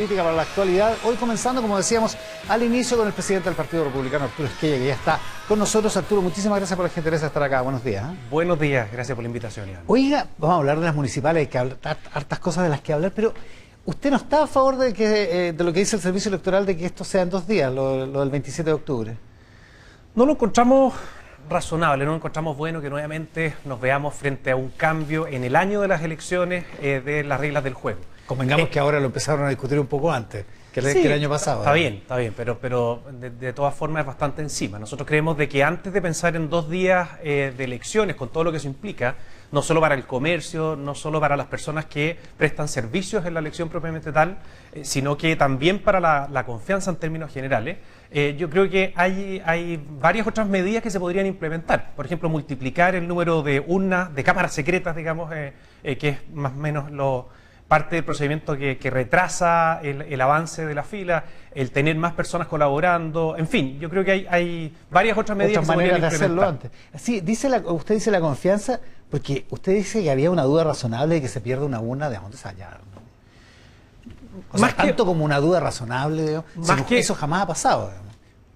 Política para la actualidad, hoy comenzando, como decíamos, al inicio con el presidente del Partido Republicano, Arturo Esquella, que ya está con nosotros. Arturo, muchísimas gracias por la gentileza de estar acá. Buenos días. Buenos días, gracias por la invitación, Iván. Oiga, vamos a hablar de las municipales, hay que hablar, hartas cosas de las que hablar, pero ¿usted no está a favor de lo que dice el Servicio Electoral de que esto sea en 2 días, lo del 27 de octubre? No lo encontramos razonable, no encontramos bueno que nuevamente nos veamos frente a un cambio en el año de las elecciones de las reglas del juego. Convengamos que ahora lo empezaron a discutir un poco antes que el año pasado. Está bien, pero de todas formas es bastante encima. Nosotros creemos de que antes de pensar en 2 días de elecciones, con todo lo que eso implica, no solo para el comercio, no solo para las personas que prestan servicios en la elección propiamente tal, sino que también para la confianza en términos generales, yo creo que hay varias otras medidas que se podrían implementar. Por ejemplo, multiplicar el número de urnas, de cámaras secretas, digamos, que es más o menos parte del procedimiento que retrasa el avance de la fila, el tener más personas colaborando, en fin, yo creo que hay varias otras medidas otras maneras de hacerlo antes. Sí, usted dice la confianza, porque usted dice que había una duda razonable de que se pierda una urna de dónde allá, ¿no? O sea, tanto como una duda razonable, digamos, eso jamás ha pasado, digamos.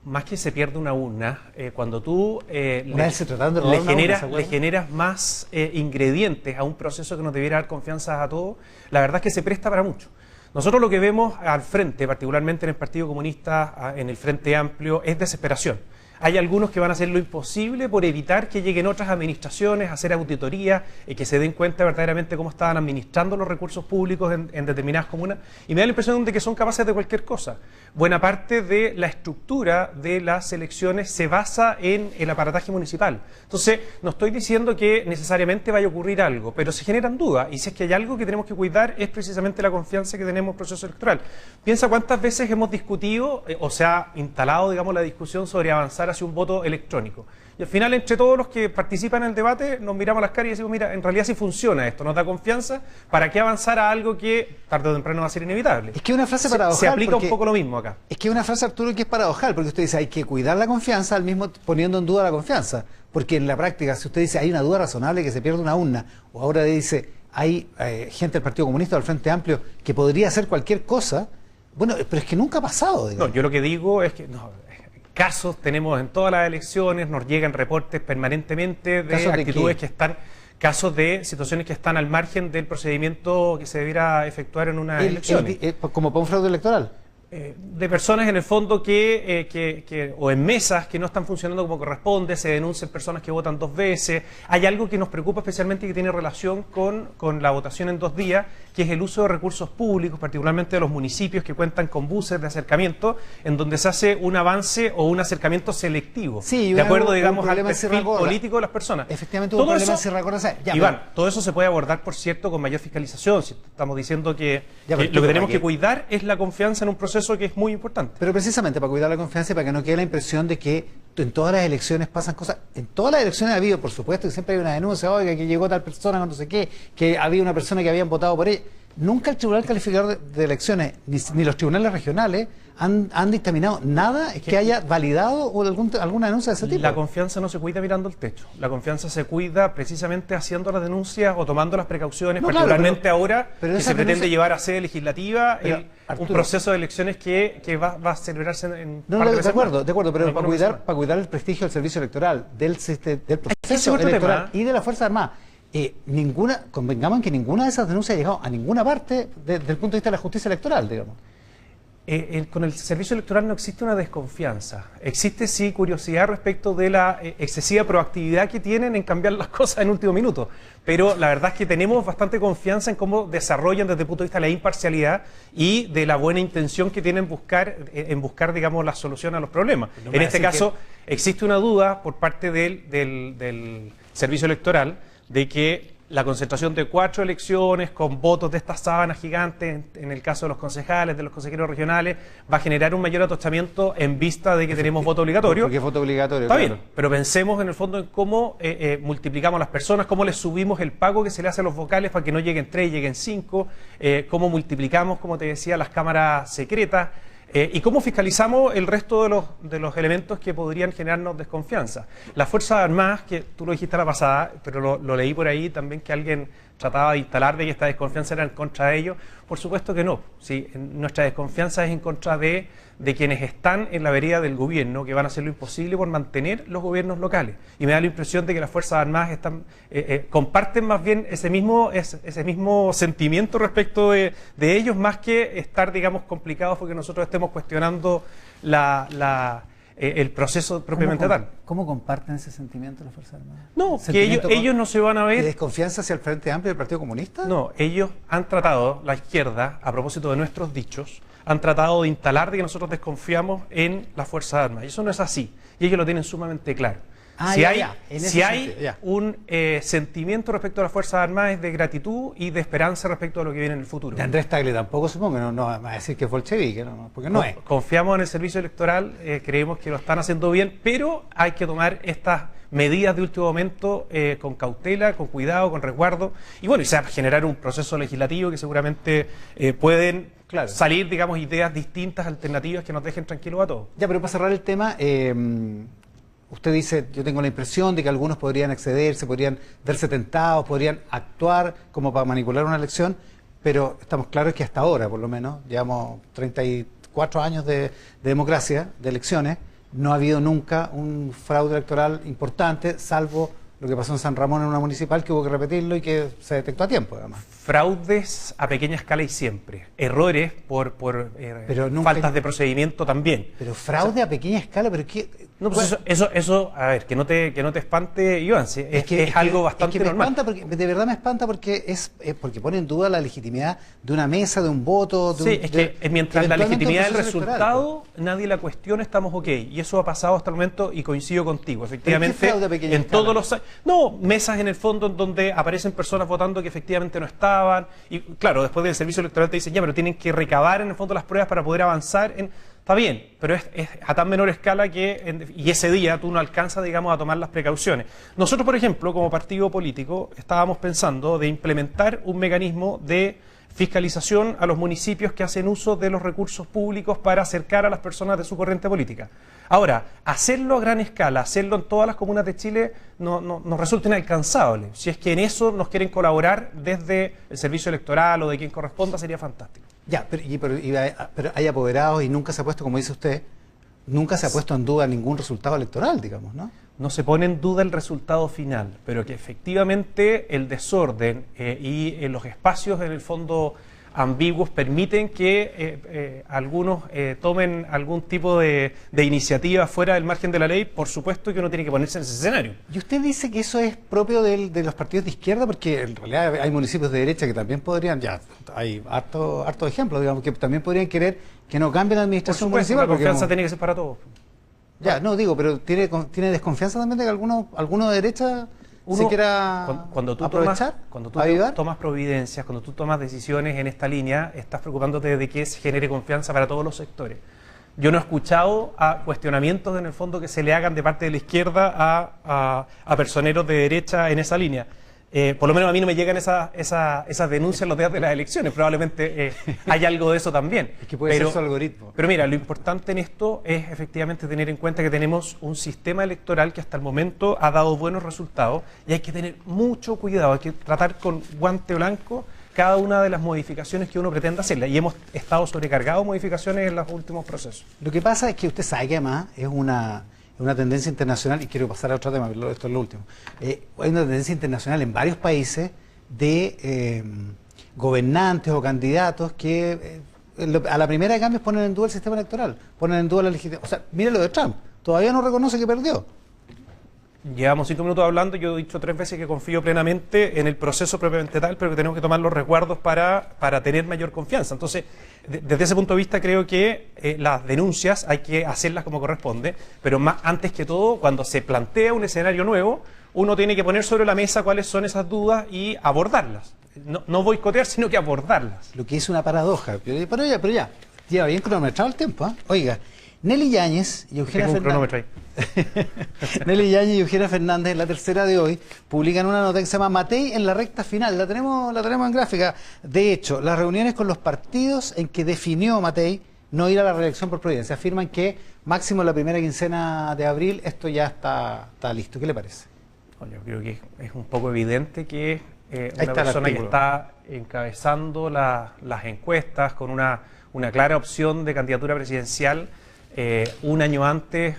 Más que se pierde una urna, cuando tú le generas más ingredientes a un proceso que nos debiera dar confianza a todos, la verdad es que se presta para mucho. Nosotros lo que vemos al frente, particularmente en el Partido Comunista, en el Frente Amplio, es desesperación. Hay algunos que van a hacer lo imposible por evitar que lleguen otras administraciones a hacer auditoría y que se den cuenta verdaderamente cómo estaban administrando los recursos públicos en determinadas comunas. Y me da la impresión de que son capaces de cualquier cosa. Buena parte de la estructura de las elecciones se basa en el aparataje municipal. Entonces, no estoy diciendo que necesariamente vaya a ocurrir algo, pero se generan dudas. Y si es que hay algo que tenemos que cuidar es precisamente la confianza que tenemos en el proceso electoral. Piensa cuántas veces hemos discutido o se ha instalado, digamos, la discusión sobre avanzar hacia un voto electrónico. Y al final, entre todos los que participan en el debate, nos miramos las caras y decimos, mira, en realidad sí funciona esto, nos da confianza, ¿para qué avanzar a algo que tarde o temprano va a ser inevitable? Es que una frase paradojal. Se aplica un poco lo mismo acá. Es que una frase, Arturo, que es paradojal, porque usted dice, hay que cuidar la confianza, al mismo poniendo en duda la confianza. Porque en la práctica, si usted dice, hay una duda razonable que se pierde una urna, o ahora dice, hay gente del Partido Comunista o del Frente Amplio que podría hacer cualquier cosa, bueno, pero es que nunca ha pasado, digamos. No, yo lo que digo es que casos tenemos en todas las elecciones, nos llegan reportes permanentemente de actitudes que están, casos de situaciones que están al margen del procedimiento que se debiera efectuar en una elección. ¿Como para un fraude electoral? De personas en el fondo o en mesas que no están funcionando como corresponde, se denuncian personas que votan 2 veces. Hay algo que nos preocupa especialmente y que tiene relación con la votación en 2 días, que es el uso de recursos públicos, particularmente de los municipios que cuentan con buses de acercamiento, en donde se hace un avance o un acercamiento selectivo, de acuerdo, digamos, al perfil político de las personas. Efectivamente, hubo un problema en Sierra Gorda. Iván, todo eso se puede abordar, por cierto, con mayor fiscalización. Si estamos diciendo que lo que tenemos que cuidar es la confianza en un proceso que es muy importante. Pero precisamente para cuidar la confianza y para que no quede la impresión de que en todas las elecciones pasan cosas. En todas las elecciones ha habido, por supuesto, que siempre hay una denuncia, oiga, que llegó tal persona con no sé qué, que había una persona que habían votado por ella. Nunca el Tribunal Calificador de Elecciones, ni los tribunales regionales, han dictaminado nada que haya validado o alguna denuncia de ese tipo. La confianza no se cuida mirando el techo. La confianza se cuida precisamente haciendo las denuncias o tomando las precauciones, particularmente ahora que se pretende llevar a sede legislativa un proceso de elecciones que va a celebrarse en de acuerdo, pero para cuidar el prestigio del servicio electoral, del proceso electoral y de las Fuerzas Armadas. Convengamos que ninguna de esas denuncias ha llegado a ninguna parte desde el punto de vista de la justicia electoral, digamos. Con el servicio electoral no existe una desconfianza. Existe sí curiosidad respecto de la excesiva proactividad que tienen en cambiar las cosas en último minuto. Pero la verdad es que tenemos bastante confianza en cómo desarrollan desde el punto de vista de la imparcialidad y de la buena intención que tienen en buscar, digamos, la solución a los problemas. En este caso, existe una duda por parte del servicio electoral de que la concentración de 4 elecciones con votos de estas sábanas gigantes, en el caso de los concejales, de los consejeros regionales, va a generar un mayor atostamiento en vista de que tenemos voto obligatorio. Porque es voto obligatorio. Está bien, pero pensemos en el fondo en cómo multiplicamos las personas, cómo les subimos el pago que se le hace a los vocales para que no lleguen 3, lleguen 5, cómo multiplicamos, como te decía, las cámaras secretas. ¿Y cómo fiscalizamos el resto de los elementos que podrían generarnos desconfianza? Las Fuerzas Armadas, que tú lo dijiste a la pasada, pero lo leí por ahí también que alguien trataba de instalar de que esta desconfianza era en contra de ellos. Por supuesto que no. ¿Sí? Nuestra desconfianza es en contra de quienes están en la vereda del gobierno, que van a hacer lo imposible por mantener los gobiernos locales. Y me da la impresión de que las Fuerzas Armadas comparten más bien ese mismo sentimiento respecto de ellos, más que estar, digamos, complicados porque nosotros estemos cuestionando el proceso propiamente tal. ¿Cómo comparten ese sentimiento las Fuerzas Armadas? No, que ellos no se van a ver... ¿De desconfianza hacia el Frente Amplio del Partido Comunista? No, ellos han tratado, la izquierda, a propósito de nuestros dichos, han tratado de instalar de que nosotros desconfiamos en las Fuerzas Armadas. Y eso no es así. Y ellos lo tienen sumamente claro. Si hay un sentimiento respecto a las Fuerzas Armadas es de gratitud y de esperanza respecto a lo que viene en el futuro. De Andrés Tagle tampoco, supongo, no va a decir que es bolchevique, porque no es. Confiamos en el servicio electoral, creemos que lo están haciendo bien, pero hay que tomar estas medidas de último momento con cautela, con cuidado, con resguardo, y bueno, y se va a generar un proceso legislativo que seguramente pueden salir, digamos, ideas distintas, alternativas que nos dejen tranquilos a todos. Ya, pero para cerrar el tema... usted dice, yo tengo la impresión de que algunos podrían excederse, podrían verse tentados, podrían actuar como para manipular una elección, pero estamos claros que hasta ahora, por lo menos, llevamos 34 años de democracia, de elecciones, no ha habido nunca un fraude electoral importante, salvo lo que pasó en San Ramón en una municipal, que hubo que repetirlo y que se detectó a tiempo, además. Fraudes a pequeña escala y siempre. Errores por faltas de procedimiento también. Pero fraude a pequeña escala, pero ¿qué? No, pues eso, a ver, que no te espante, Iván, ¿sí? es algo bastante normal. Espanta porque, de verdad me espanta porque porque pone en duda la legitimidad de una mesa, de un voto. Mientras la legitimidad del resultado, nadie la cuestiona, estamos ok. Y eso ha pasado hasta el momento y coincido contigo. Efectivamente, en todos los... No, mesas en el fondo en donde aparecen personas votando que efectivamente no estaban. Y claro, después del servicio electoral te dicen, ya, pero tienen que recabar en el fondo las pruebas para poder avanzar en... Está bien, pero es a tan menor escala y ese día tú no alcanzas, digamos, a tomar las precauciones. Nosotros, por ejemplo, como partido político, estábamos pensando de implementar un mecanismo de fiscalización a los municipios que hacen uso de los recursos públicos para acercar a las personas de su corriente política. Ahora, hacerlo a gran escala, hacerlo en todas las comunas de Chile, nos resulta inalcanzable. Si es que en eso nos quieren colaborar desde el servicio electoral o de quien corresponda, sería fantástico. Ya, pero hay apoderados y nunca se ha puesto, como dice usted, nunca se ha puesto en duda ningún resultado electoral, digamos, ¿no? No se pone en duda el resultado final, pero que efectivamente el desorden y los espacios en el fondo ambiguos permiten que algunos tomen algún tipo de iniciativa fuera del margen de la ley. Por supuesto que uno tiene que ponerse en ese escenario. ¿Y usted dice que eso es propio de los partidos de izquierda? Porque en realidad hay municipios de derecha que también podrían, ya hay harto ejemplos, digamos, que también podrían querer que no cambie la administración municipal. La confianza tiene que ser para todos. Ya, no digo, pero ¿tiene desconfianza también de que alguno de derecha se quiera cuando tú aprovechar? Cuando tú tomas providencias, cuando tú tomas decisiones en esta línea, estás preocupándote de que se genere confianza para todos los sectores. Yo no he escuchado cuestionamientos en el fondo que se le hagan de parte de la izquierda a personeros de derecha en esa línea. Por lo menos a mí no me llegan esas denuncias los días de las elecciones. Probablemente hay algo de eso también. Es que puede ser su algoritmo. Pero mira, lo importante en esto es efectivamente tener en cuenta que tenemos un sistema electoral que hasta el momento ha dado buenos resultados y hay que tener mucho cuidado, hay que tratar con guante blanco cada una de las modificaciones que uno pretenda hacerle. Y hemos estado sobrecargados de modificaciones en los últimos procesos. Lo que pasa es que usted sabe que además es una tendencia internacional, y quiero pasar a otro tema, esto es lo último. Hay una tendencia internacional en varios países de gobernantes o candidatos que a la primera de cambios ponen en duda el sistema electoral, ponen en duda la legitimidad. O sea, mire lo de Trump, todavía no reconoce que perdió. Llevamos 5 minutos hablando, yo he dicho 3 veces que confío plenamente en el proceso propiamente tal, pero que tenemos que tomar los resguardos para tener mayor confianza. Entonces, desde ese punto de vista creo que las denuncias hay que hacerlas como corresponde, pero antes que todo, cuando se plantea un escenario nuevo, uno tiene que poner sobre la mesa cuáles son esas dudas y abordarlas. No boicotear, sino que abordarlas. Lo que es una paradoja, pero ya, lleva bien cronometrado el tiempo, ¿eh? Oiga, Nelly Yáñez y Eugenia Fernández. Nelly Yáñez y Eugenia Fernández en La Tercera de hoy publican una nota que se llama Matei en la recta final. La tenemos en gráfica. De hecho, las reuniones con los partidos en que definió Matei no ir a la reelección por providencia afirman que máximo la primera quincena de abril esto ya está listo. ¿Qué le parece? Yo creo que es un poco evidente que una persona que está encabezando las encuestas con una clara opción de candidatura presidencial. Un año antes,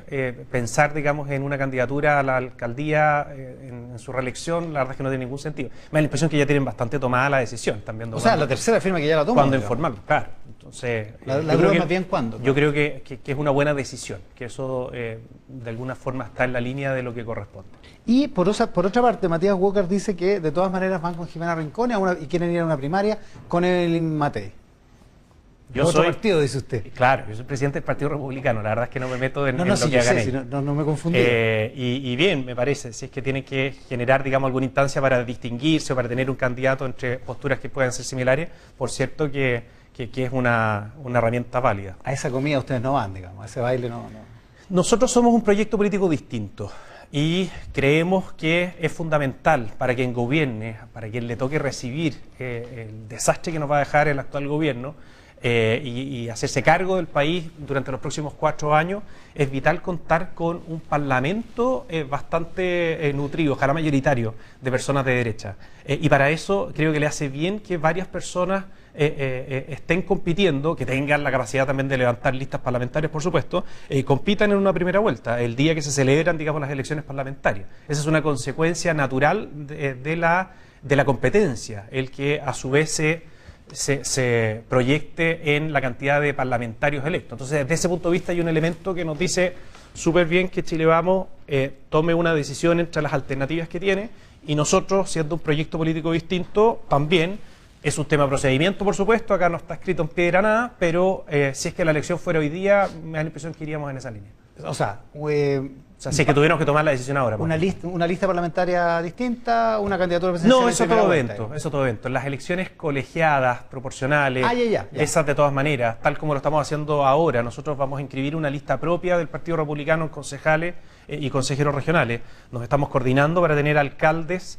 pensar, digamos, en una candidatura a la alcaldía en su reelección, la verdad es que no tiene ningún sentido. Me da la impresión que ya tienen bastante tomada la decisión. O sea, la tercera firma que ya la toman. Cuando informarlo, claro. Entonces, la duda más bien cuándo. Yo creo que es una buena decisión, que eso de alguna forma está en la línea de lo que corresponde. Y por otra parte, Matías Walker dice que de todas maneras van con Jimena Rincón y quieren ir a una primaria con el Matei. Yo soy partido, dice usted. Claro, yo soy presidente del Partido Republicano, la verdad es que no me meto en lo sí, que hagan ellos. No me confundí. Y bien, me parece, si es que tienen que generar, digamos, alguna instancia para distinguirse o para tener un candidato entre posturas que puedan ser similares, por cierto que es una herramienta válida. A esa comida ustedes no van, digamos, a ese baile no. Nosotros somos un proyecto político distinto y creemos que es fundamental para quien gobierne, para quien le toque recibir el desastre que nos va a dejar el actual gobierno, y hacerse cargo del país durante los próximos 4 años, es vital contar con un parlamento bastante nutrido, ojalá mayoritario, de personas de derecha. Y para eso creo que le hace bien que varias personas estén compitiendo, que tengan la capacidad también de levantar listas parlamentarias, por supuesto, compitan en una primera vuelta, el día que se celebran, digamos, las elecciones parlamentarias. Esa es una consecuencia natural de la competencia, el que a su vez se proyecte en la cantidad de parlamentarios electos. Entonces, desde ese punto de vista hay un elemento que nos dice súper bien que Chile Vamos tome una decisión entre las alternativas que tiene, y nosotros, siendo un proyecto político distinto, también es un tema de procedimiento, por supuesto, acá no está escrito en piedra nada, pero si es que la elección fuera hoy día, me da la impresión que iríamos en esa línea. O sea, si es que tuviéramos que tomar la decisión ahora. Una lista parlamentaria distinta, una candidatura presidencial. No, eso todo evento. Las elecciones colegiadas, proporcionales, ya. Esas de todas maneras, tal como lo estamos haciendo ahora, nosotros vamos a inscribir una lista propia del Partido Republicano en concejales y consejeros regionales. Nos estamos coordinando para tener alcaldes,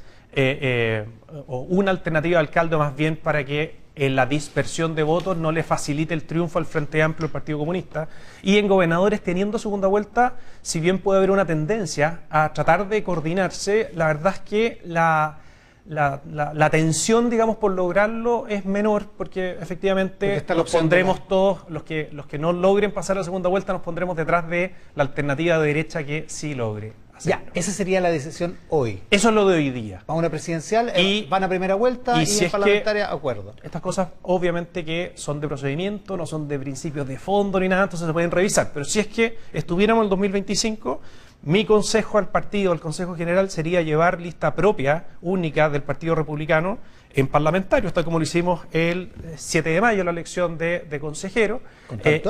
o una alternativa de alcalde más bien, para que la dispersión de votos no le facilite el triunfo al Frente Amplio del Partido Comunista. Y en gobernadores, teniendo segunda vuelta, si bien puede haber una tendencia a tratar de coordinarse, la verdad es que la tensión, digamos, por lograrlo es menor, porque efectivamente nos pondremos todos, los que no logren pasar la segunda vuelta, nos pondremos detrás de la alternativa de derecha que sí logre. Ya, esa sería la decisión hoy. Eso es lo de hoy día. Van a una presidencial, van a primera vuelta y en parlamentaria, acuerdo. Estas cosas obviamente que son de procedimiento, no son de principios de fondo ni nada, entonces se pueden revisar. Pero si es que estuviéramos en el 2025, mi consejo al partido, al Consejo General, sería llevar lista propia, única, del Partido Republicano en parlamentarios, tal como lo hicimos el 7 de mayo, la elección de consejero.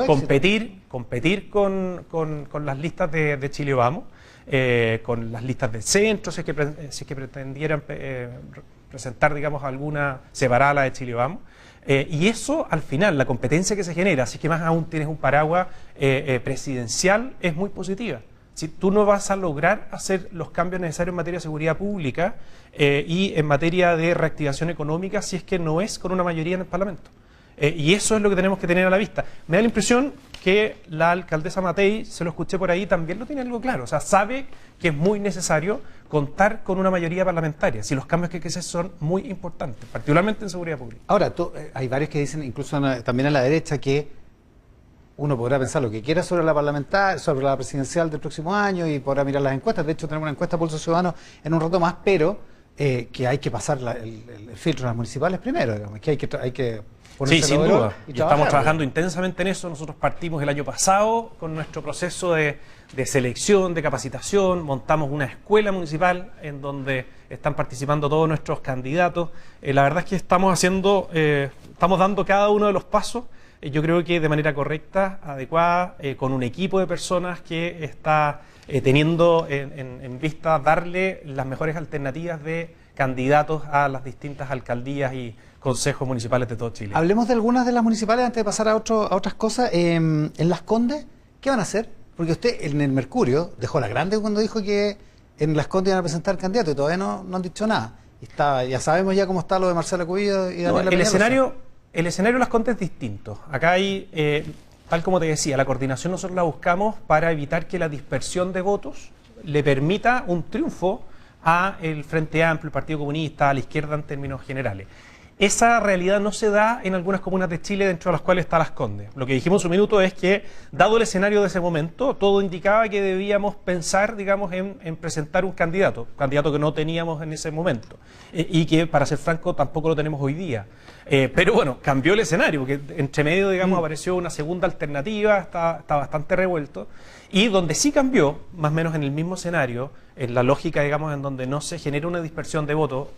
Competir con las listas de Chile Vamos. Con las listas del centro, si es que pretendieran presentar, digamos, alguna separada a la de Chile Vamos. Y eso, al final, la competencia que se genera, si es que más aún tienes un paraguas presidencial, es muy positiva. Si tú no vas a lograr hacer los cambios necesarios en materia de seguridad pública y en materia de reactivación económica, si es que no es con una mayoría en el Parlamento. Y eso es lo que tenemos que tener a la vista. Me da la impresión que la alcaldesa Matei, se lo escuché por ahí, también lo tiene algo claro. O sea, sabe que es muy necesario contar con una mayoría parlamentaria, si los cambios que hay que hacer son muy importantes, particularmente en seguridad pública. Ahora, hay varios que dicen, incluso también a la derecha, que uno podrá pensar lo que quiera sobre la parlamentaria, sobre la presidencial del próximo año, y podrá mirar las encuestas. De hecho, tenemos una encuesta Pulso Ciudadano en un rato más, pero que hay que pasar el filtro de las municipales primero, digamos, que hay que sí, sin duda. Y estamos trabajando intensamente en eso. Nosotros partimos el año pasado con nuestro proceso de selección, de capacitación. Montamos una escuela municipal en donde están participando todos nuestros candidatos. La verdad es que estamos dando cada uno de los pasos, yo creo que de manera correcta, adecuada, con un equipo de personas que está teniendo en vista darle las mejores alternativas de candidatos a las distintas alcaldías y consejos municipales de todo Chile. Hablemos de algunas de las municipales antes de pasar a otras cosas. En Las Condes, ¿qué van a hacer? Porque usted en el Mercurio dejó la grande cuando dijo que en Las Condes iban a presentar candidatos y todavía no han dicho nada. Ya sabemos ya cómo está lo de Marcela Cubillo y Daniela Peñalosa. El escenario de Las Condes es distinto. Acá hay, tal como te decía, la coordinación nosotros la buscamos para evitar que la dispersión de votos le permita un triunfo a el Frente Amplio, el Partido Comunista, a la izquierda en términos generales. Esa realidad no se da en algunas comunas de Chile, dentro de las cuales está Las Condes. Lo que dijimos un minuto es que, dado el escenario de ese momento, todo indicaba que debíamos pensar, digamos, en presentar un candidato que no teníamos en ese momento, y que, para ser franco, tampoco lo tenemos hoy día. Pero bueno, cambió el escenario, porque entre medio, digamos, apareció una segunda alternativa, está bastante revuelto, y donde sí cambió, más o menos en el mismo escenario, en la lógica, digamos, en donde no se genera una dispersión de votos,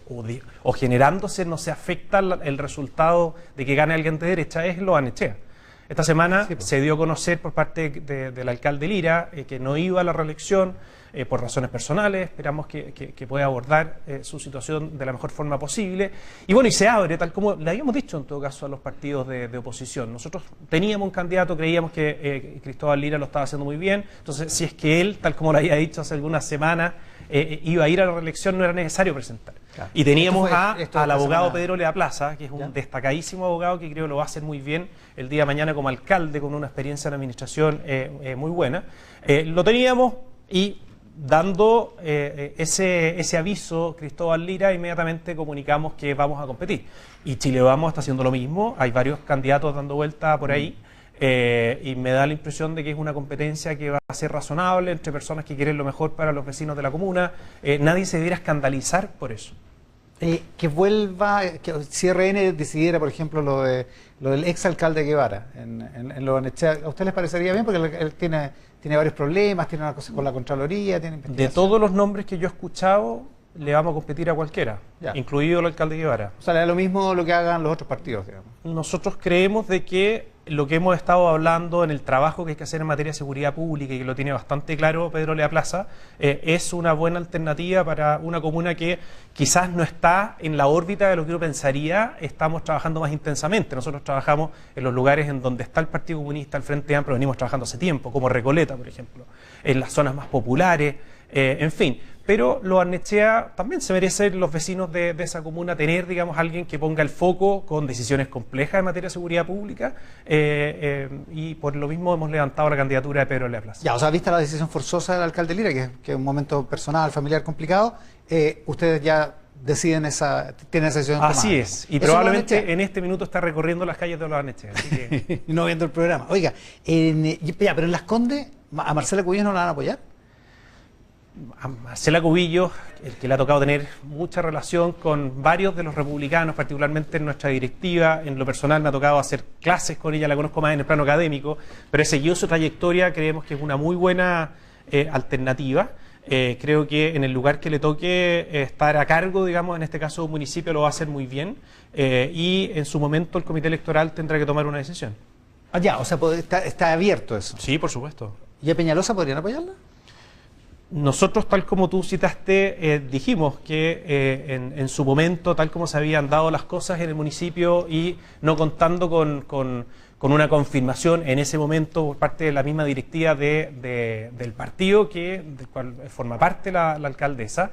o generándose no se afecta el resultado de que gane alguien de derecha, es Lo Barnechea. Esta semana se dio a conocer por parte del alcalde Lira que no iba a la reelección por razones personales. Esperamos que pueda abordar su situación de la mejor forma posible. Y bueno, y se abre, tal como le habíamos dicho en todo caso a los partidos de oposición. Nosotros teníamos un candidato, creíamos que Cristóbal Lira lo estaba haciendo muy bien. Entonces, si es que él, tal como lo había dicho hace algunas semanas, iba a ir a la reelección, no era necesario presentar. Claro. Y teníamos al abogado Pedro Lea Plaza, que es un destacadísimo abogado que creo lo va a hacer muy bien el día de mañana como alcalde, con una experiencia en administración muy buena. Lo teníamos, y dando ese aviso, Cristóbal Lira, inmediatamente comunicamos que vamos a competir. Y Chile Vamos está haciendo lo mismo, hay varios candidatos dando vuelta por ahí. Y me da la impresión de que es una competencia que va a ser razonable entre personas que quieren lo mejor para los vecinos de la comuna. Nadie se debiera escandalizar por eso. Que vuelva, que si RN decidiera, por ejemplo, lo del exalcalde Guevara en Lo Barnechea, ¿a usted les parecería bien? Porque él tiene varios problemas, tiene una cosa con la Contraloría, tiene investigación. De todos los nombres que yo he escuchado, le vamos a competir a cualquiera, incluido el alcalde Guevara. O sea, le da lo mismo lo que hagan los otros partidos, digamos. Nosotros creemos de que lo que hemos estado hablando en el trabajo que hay que hacer en materia de seguridad pública, y que lo tiene bastante claro Pedro Lea Plaza, es una buena alternativa para una comuna que quizás no está en la órbita de lo que uno pensaría. Estamos trabajando más intensamente. Nosotros trabajamos en los lugares en donde está el Partido Comunista, el Frente Amplio, venimos trabajando hace tiempo, como Recoleta, por ejemplo, en las zonas más populares, en fin. Pero Lo Barnechea también se merecen los vecinos de esa comuna tener, digamos, alguien que ponga el foco con decisiones complejas en materia de seguridad pública, y por lo mismo hemos levantado la candidatura de Pedro Lea Plaza. Ya, o sea, vista la decisión forzosa del alcalde Lira, que es un momento personal, familiar complicado, ustedes ya deciden tienen esa decisión tomada. Así es, y probablemente en este minuto está recorriendo las calles de Lo Barnechea. Y no viendo el programa. Oiga, pero en Las Condes, ¿a Marcela Cubillos no la van a apoyar? A Marcela Cubillos, el que le ha tocado tener mucha relación con varios de los republicanos, particularmente en nuestra directiva. En lo personal me ha tocado hacer clases con ella, la conozco más en el plano académico, pero he seguido su trayectoria, creemos que es una muy buena alternativa. Creo que en el lugar que le toque estar a cargo, digamos, en este caso un municipio, lo va a hacer muy bien, y en su momento el comité electoral tendrá que tomar una decisión. Ah, ya, o sea, está abierto eso. Sí, por supuesto. ¿Y a Peñalosa podrían apoyarla? Nosotros, tal como tú citaste, dijimos que en su momento, tal como se habían dado las cosas en el municipio y no contando con una confirmación en ese momento por parte de la misma directiva del partido del cual forma parte la alcaldesa,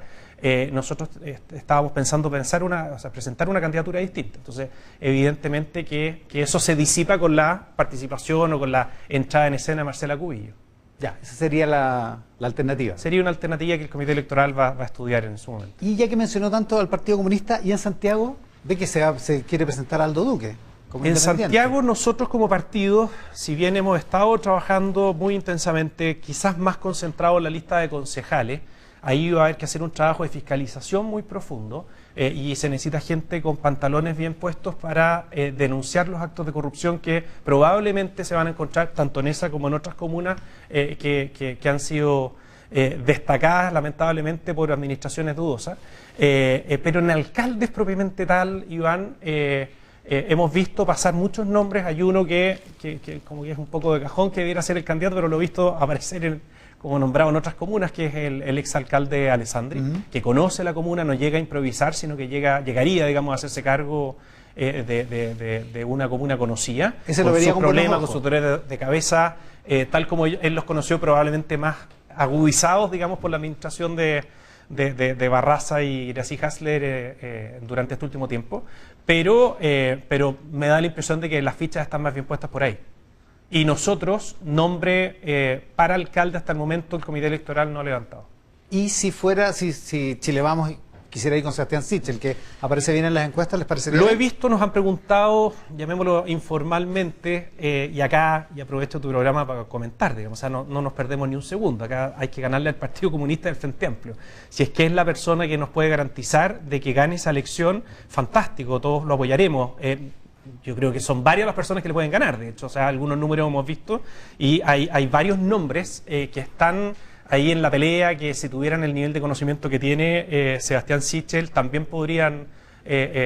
nosotros estábamos pensando presentar una candidatura distinta. Entonces, evidentemente que eso se disipa con la participación o con la entrada en escena de Marcela Cubillos. Ya, esa sería la alternativa. Sería una alternativa que el comité electoral va a estudiar en su momento. Y ya que mencionó tanto al Partido Comunista, y en Santiago, ve que se quiere presentar a Aldo Duque como en Santiago, nosotros como partido, si bien hemos estado trabajando muy intensamente, quizás más concentrado en la lista de concejales, ahí va a haber que hacer un trabajo de fiscalización muy profundo, y se necesita gente con pantalones bien puestos para denunciar los actos de corrupción que probablemente se van a encontrar tanto en esa como en otras comunas que han sido destacadas lamentablemente por administraciones dudosas. Pero en alcaldes propiamente tal, Iván, hemos visto pasar muchos nombres. Hay uno que como que es un poco de cajón, que debiera ser el candidato, pero lo he visto aparecer como nombrado en otras comunas, que es el exalcalde Alessandri, que conoce la comuna, no llega a improvisar, sino que llegaría, digamos, a hacerse cargo de una comuna conocida, ese con lo vería sus problemas, con sus dolores de cabeza, tal como él los conoció, probablemente más agudizados, digamos, por la administración de Barraza y Gracie Hasler durante este último tiempo, pero me da la impresión de que las fichas están más bien puestas por ahí. Y nosotros, nombre para alcalde hasta el momento, el comité electoral no ha levantado. Y si Chile Vamos quisiera ir con Sebastián Sichel, que aparece bien en las encuestas, ¿les parecería? Lo he visto, nos han preguntado, llamémoslo informalmente, y acá, y aprovecho tu programa para comentar, digamos, o sea, no nos perdemos ni un segundo, acá hay que ganarle al Partido Comunista del Frente Amplio. Si es que es la persona que nos puede garantizar de que gane esa elección, fantástico, todos lo apoyaremos. Yo creo que son varias las personas que le pueden ganar, de hecho, o sea, algunos números hemos visto, y hay varios nombres que están ahí en la pelea, que si tuvieran el nivel de conocimiento que tiene Sebastián Sichel también podrían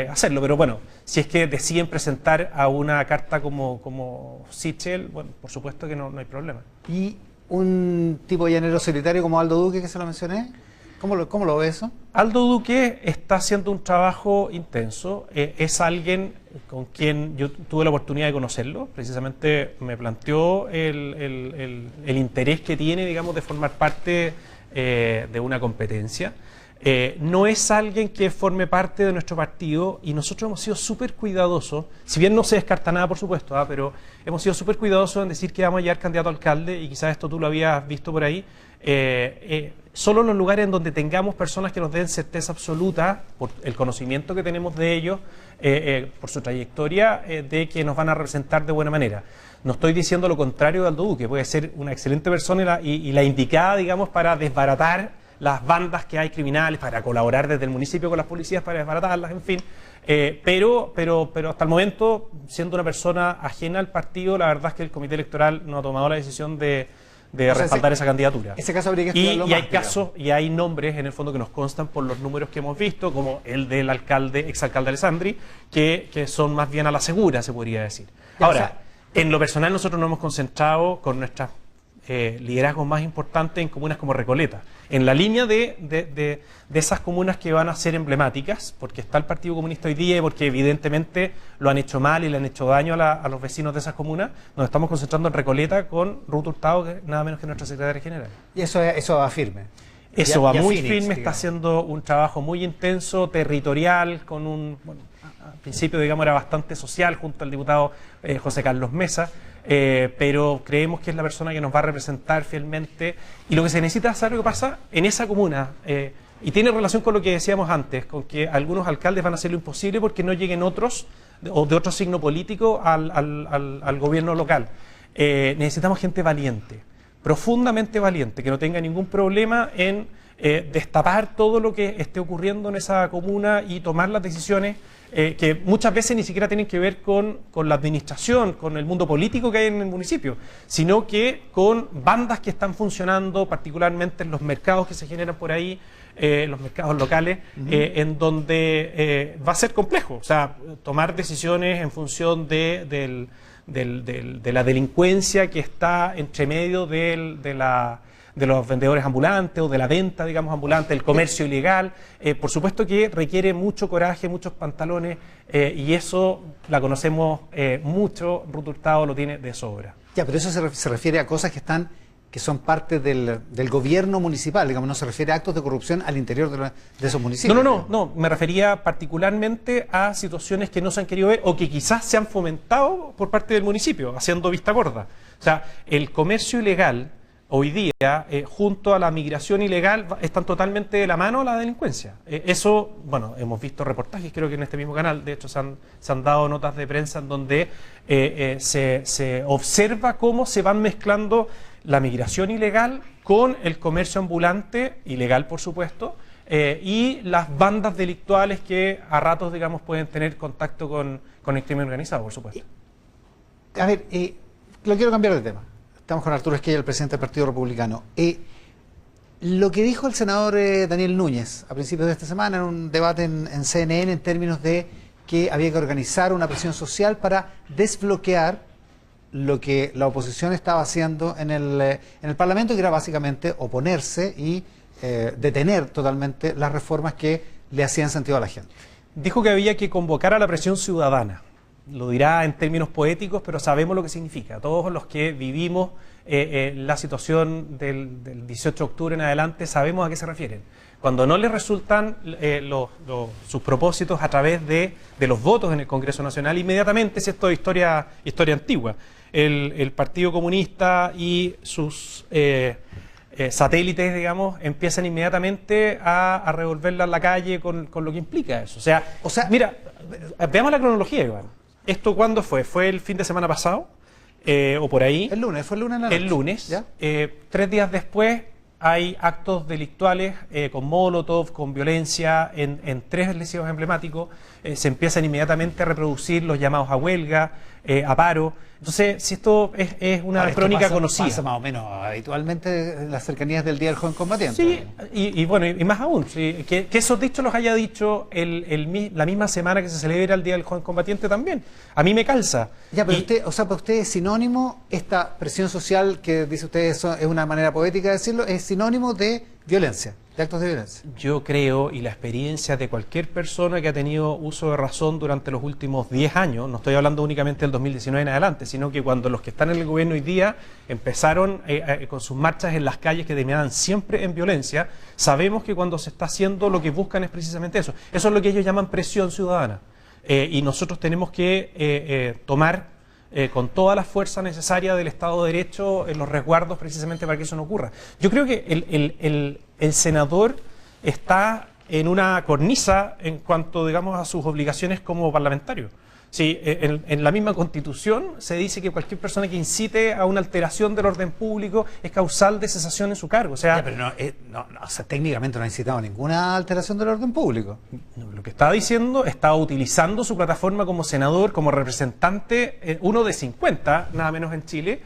hacerlo, pero bueno, si es que deciden presentar a una carta como Sichel, bueno, por supuesto que no hay problema. ¿Y un tipo llanero solitario como Aldo Duque, que se lo mencioné? ¿Cómo lo ve eso? Aldo Duque está haciendo un trabajo intenso, es alguien con quien yo tuve la oportunidad de conocerlo, precisamente me planteó el interés que tiene, digamos, de formar parte de una competencia. No es alguien que forme parte de nuestro partido y nosotros hemos sido súper cuidadosos, si bien no se descarta nada por supuesto, pero hemos sido súper cuidadosos en decir que vamos a llevar candidato a alcalde, y quizás esto tú lo habías visto por ahí, solo en los lugares en donde tengamos personas que nos den certeza absoluta, por el conocimiento que tenemos de ellos, por su trayectoria, de que nos van a representar de buena manera. No estoy diciendo lo contrario de Aldo Duque, puede ser una excelente persona y la indicada, digamos, para desbaratar las bandas que hay criminales, para colaborar desde el municipio con las policías para desbaratarlas, en fin. Pero hasta el momento, siendo una persona ajena al partido, la verdad es que el Comité Electoral no ha tomado la decisión de respaldar esa candidatura. Ese caso habría que estudiarlo y hay casos y hay nombres en el fondo que nos constan por los números que hemos visto, como el del exalcalde Alessandri, que son más bien a la segura, se podría decir. Ahora, en lo personal nosotros nos hemos concentrado con nuestros liderazgos más importantes en comunas como Recoleta, en la línea de esas comunas que van a ser emblemáticas, porque está el Partido Comunista hoy día y porque evidentemente lo han hecho mal y le han hecho daño a los vecinos de esas comunas. Nos estamos concentrando en Recoleta con Ruth Hurtado, que nada menos que nuestra secretaria general. Y eso va firme. Eso va muy firme, está haciendo un trabajo muy intenso, territorial, con al principio, digamos, era bastante social junto al diputado José Carlos Mesa, pero creemos que es la persona que nos va a representar fielmente, y lo que se necesita saber lo que pasa en esa comuna, y tiene relación con lo que decíamos antes, con que algunos alcaldes van a hacer lo imposible porque no lleguen otros, o de otro signo político, al gobierno local. Necesitamos gente valiente, profundamente valiente, que no tenga ningún problema en destapar todo lo que esté ocurriendo en esa comuna y tomar las decisiones que muchas veces ni siquiera tienen que ver con la administración, con el mundo político que hay en el municipio, sino que con bandas que están funcionando, particularmente en los mercados que se generan por ahí, los mercados locales, en donde va a ser complejo, o sea, tomar decisiones en función de la delincuencia que está entre medio de los vendedores ambulantes o de la venta, digamos, ambulante, el comercio ilegal. Por supuesto que requiere mucho coraje, muchos pantalones, y eso la conocemos mucho, Ruth Hurtado lo tiene de sobra. Ya, pero eso se refiere a cosas que son parte del gobierno municipal, digamos, no se refiere a actos de corrupción al interior de esos municipios. No, me refería particularmente a situaciones que no se han querido ver o que quizás se han fomentado por parte del municipio, haciendo vista gorda. O sea, el comercio ilegal hoy día, junto a la migración ilegal, están totalmente de la mano la delincuencia. Eso, bueno, hemos visto reportajes, creo que en este mismo canal, de hecho se han dado notas de prensa en donde se observa cómo se van mezclando la migración ilegal con el comercio ambulante, ilegal por supuesto, y las bandas delictuales que a ratos, digamos, pueden tener contacto con el crimen organizado, por supuesto. A ver, lo quiero cambiar de tema. Estamos con Arturo Esquella, el presidente del Partido Republicano. Lo que dijo el senador Daniel Núñez a principios de esta semana en un debate en CNN en términos de que había que organizar una presión social para desbloquear lo que la oposición estaba haciendo en el Parlamento, que era básicamente oponerse y detener totalmente las reformas que le hacían sentido a la gente. Dijo que había que convocar a la presión ciudadana. Lo dirá en términos poéticos, pero sabemos lo que significa. Todos los que vivimos la situación del 18 de octubre en adelante sabemos a qué se refieren. Cuando no les resultan sus propósitos a través de los votos en el Congreso Nacional, inmediatamente, si esto es historia antigua, el Partido Comunista y sus satélites, digamos, empiezan inmediatamente a revolverla en la calle con lo que implica eso. O sea, mira, veamos la cronología, Iván. ¿Esto cuándo fue? ¿Fue el fin de semana pasado? ¿O por ahí? El lunes, fue el lunes en la noche. El lunes. ¿Ya? 3 días después hay actos delictuales con molotov, con violencia en 3 liceos emblemáticos. Se empiezan inmediatamente a reproducir los llamados a huelga, a paro. Entonces, si esto es una crónica conocida. Pasa más o menos habitualmente en las cercanías del Día del Joven Combatiente. Sí, y más aún, sí, que esos dichos los haya dicho la misma semana que se celebra el Día del Joven Combatiente también. A mí me calza. Ya, pero para usted es sinónimo, esta presión social que dice usted, eso es una manera poética de decirlo, es sinónimo de violencia, de actos de violencia. Yo creo, y la experiencia de cualquier persona que ha tenido uso de razón durante los últimos 10 años, no estoy hablando únicamente del 2019 en adelante, sino que cuando los que están en el gobierno hoy día empezaron con sus marchas en las calles que terminaban siempre en violencia, sabemos que cuando se está haciendo lo que buscan es precisamente eso. Eso es lo que ellos llaman presión ciudadana. Y nosotros tenemos que tomar con toda la fuerza necesaria del Estado de Derecho en los resguardos precisamente para que eso no ocurra. Yo creo que el senador está en una cornisa en cuanto, digamos, a sus obligaciones como parlamentario. Sí, en la misma Constitución se dice que cualquier persona que incite a una alteración del orden público es causal de cesación en su cargo. O sea, ya, pero o sea, técnicamente no ha incitado a ninguna alteración del orden público. Lo que está diciendo, está utilizando su plataforma como senador, como representante, uno de 50, nada menos en Chile,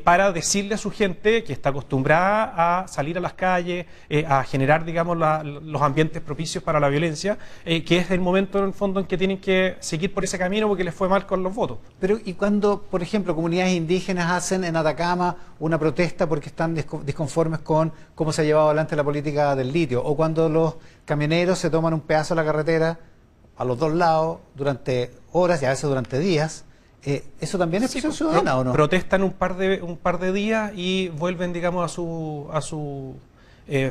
para decirle a su gente que está acostumbrada a salir a las calles, a generar, digamos, los ambientes propicios para la violencia, que es el momento, en el fondo, en que tienen que seguir por ese camino porque les fue mal con los votos. Pero, ¿y cuando, por ejemplo, comunidades indígenas hacen en Atacama una protesta porque están disconformes con cómo se ha llevado adelante la política del litio? O cuando los camioneros se toman un pedazo de la carretera a los dos lados durante horas y a veces durante días. ¿Eso también es presión ciudadana o no? Protestan un par de días y vuelven, digamos, a su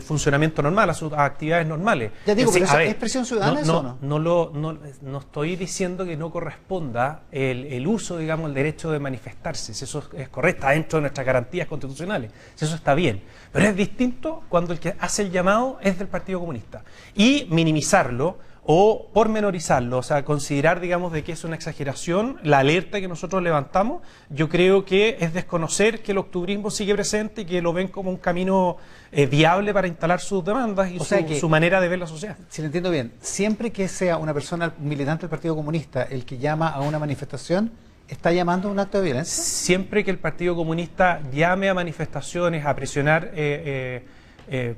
funcionamiento normal, a sus actividades normales. Ya digo, pero ¿es presión ciudadana eso o no? No estoy diciendo que no corresponda el uso, digamos, el derecho de manifestarse, si eso es correcto, dentro de nuestras garantías constitucionales, si eso está bien. Pero es distinto cuando el que hace el llamado es del Partido Comunista. Y minimizarlo o pormenorizarlo, o sea, considerar, digamos, de que es una exageración, la alerta que nosotros levantamos, yo creo que es desconocer que el octubrismo sigue presente y que lo ven como un camino viable para instalar sus demandas y su manera de ver la sociedad. Si lo entiendo bien, siempre que sea una persona militante del Partido Comunista el que llama a una manifestación, ¿está llamando a un acto de violencia? Siempre que el Partido Comunista llame a manifestaciones, a presionar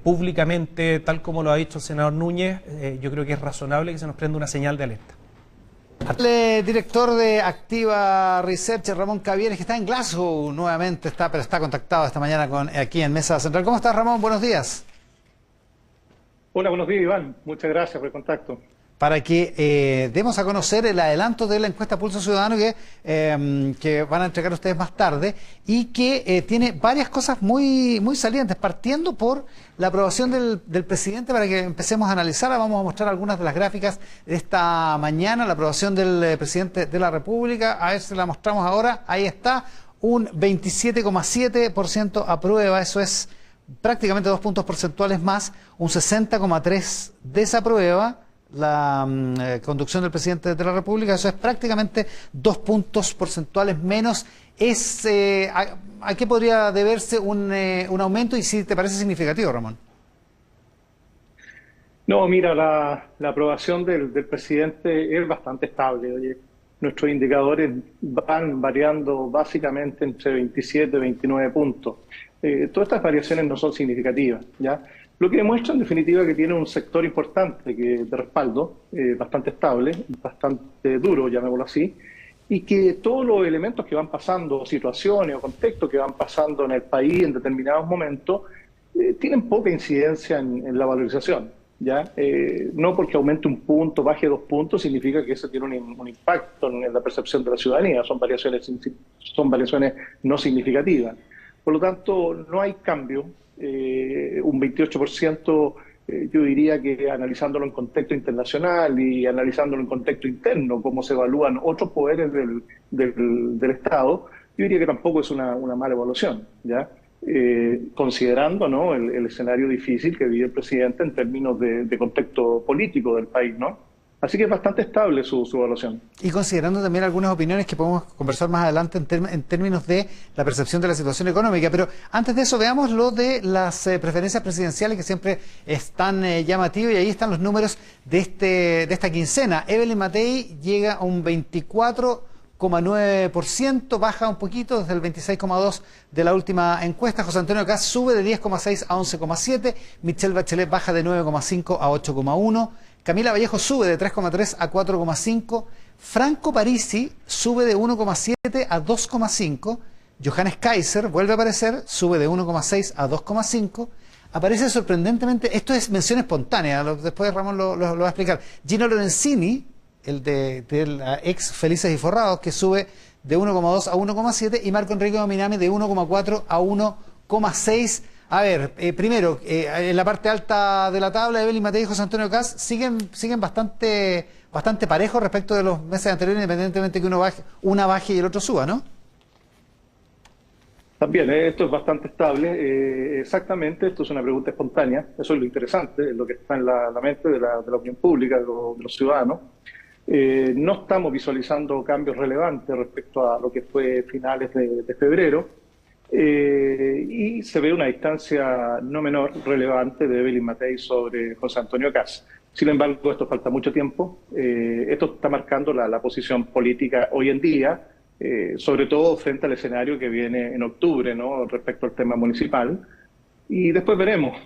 públicamente, tal como lo ha dicho el senador Núñez, yo creo que es razonable que se nos prenda una señal de alerta. El director de Activa Research, Ramón Cavieres, que está en Glasgow nuevamente, pero está contactado esta mañana aquí en Mesa Central. ¿Cómo estás, Ramón? Buenos días. Hola, buenos días, Iván. Muchas gracias por el contacto. Para que demos a conocer el adelanto de la encuesta Pulso Ciudadano que van a entregar ustedes más tarde y que tiene varias cosas muy salientes, partiendo por la aprobación del presidente, para que empecemos a analizarla. Vamos a mostrar algunas de las gráficas de esta mañana, la aprobación del presidente de la República. A ver si la mostramos ahora. Ahí está, un 27,7% aprueba, eso es prácticamente 2 puntos porcentuales más, un 60,3% desaprueba la conducción del presidente de la República, eso es prácticamente 2 puntos porcentuales menos. ¿A qué podría deberse un aumento y si te parece significativo, Ramón? No, mira, la aprobación del presidente es bastante estable. Oye, nuestros indicadores van variando básicamente entre 27 y 29 puntos. Todas estas variaciones no son significativas, ¿ya? Lo que demuestra en definitiva que tiene un sector importante de respaldo, bastante estable, bastante duro, llamémoslo así, y que todos los elementos que van pasando, situaciones o contextos que van pasando en el país en determinados momentos, tienen poca incidencia en la valorización, ¿ya? No porque aumente un punto, baje 2 puntos, significa que eso tiene un impacto en la percepción de la ciudadanía, son variaciones no significativas. Por lo tanto, no hay cambio. Un 28%, yo diría que analizándolo en contexto internacional y analizándolo en contexto interno, cómo se evalúan otros poderes del Estado, yo diría que tampoco es una mala evaluación, ¿ya? considerando, ¿no?, el escenario difícil que vive el presidente en términos de contexto político del país, ¿no? Así que es bastante estable su evaluación. Y considerando también algunas opiniones que podemos conversar más adelante en términos de la percepción de la situación económica. Pero antes de eso veamos lo de las preferencias presidenciales, que siempre están llamativas, y ahí están los números de esta quincena. Evelyn Matei llega a un 24,9%, baja un poquito desde el 26,2% de la última encuesta. José Antonio Kast sube de 10,6 a 11,7%, Michelle Bachelet baja de 9,5 a 8,1%, Camila Vallejo sube de 3,3 a 4,5%, Franco Parisi sube de 1,7 a 2,5%, Johannes Kaiser vuelve a aparecer, sube de 1,6 a 2,5%, aparece sorprendentemente, esto es mención espontánea, después Ramón lo va a explicar, Gino Lorenzini, el de la ex Felices y Forrados, que sube de 1,2 a 1,7, y Marco Enrique Minami de 1,4 a 1,6. A ver, primero, en la parte alta de la tabla, Evelyn Matei y José Antonio Kast siguen bastante parejos respecto de los meses anteriores, independientemente que una baje y el otro suba, ¿no? También, esto es bastante estable. Exactamente, esto es una pregunta espontánea. Eso es lo interesante, es lo que está en la mente de la opinión pública, de los ciudadanos. No estamos visualizando cambios relevantes respecto a lo que fue finales de febrero. Y se ve una distancia no menor relevante de Evelyn Matei sobre José Antonio Kast. Sin embargo, esto falta mucho tiempo. Esto está marcando la posición política hoy en día, sobre todo frente al escenario que viene en octubre, ¿no?, respecto al tema municipal. Y después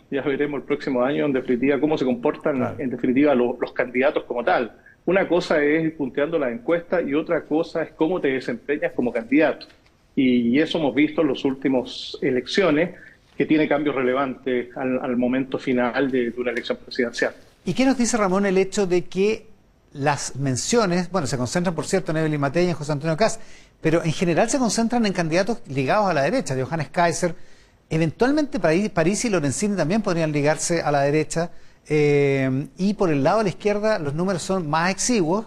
ya veremos el próximo año, en definitiva, cómo se comportan, claro, en definitiva, los candidatos como tal. Una cosa es ir punteando la encuesta y otra cosa es cómo te desempeñas como candidato. Y eso hemos visto en las últimas elecciones, que tiene cambios relevantes al momento final de una elección presidencial. ¿Y qué nos dice, Ramón, el hecho de que las menciones, bueno, se concentran, por cierto, en Evelyn Matei y en José Antonio Kast, pero en general se concentran en candidatos ligados a la derecha, de Johannes Kaiser, eventualmente Parisi y Lorenzini también podrían ligarse a la derecha, y por el lado de la izquierda los números son más exiguos,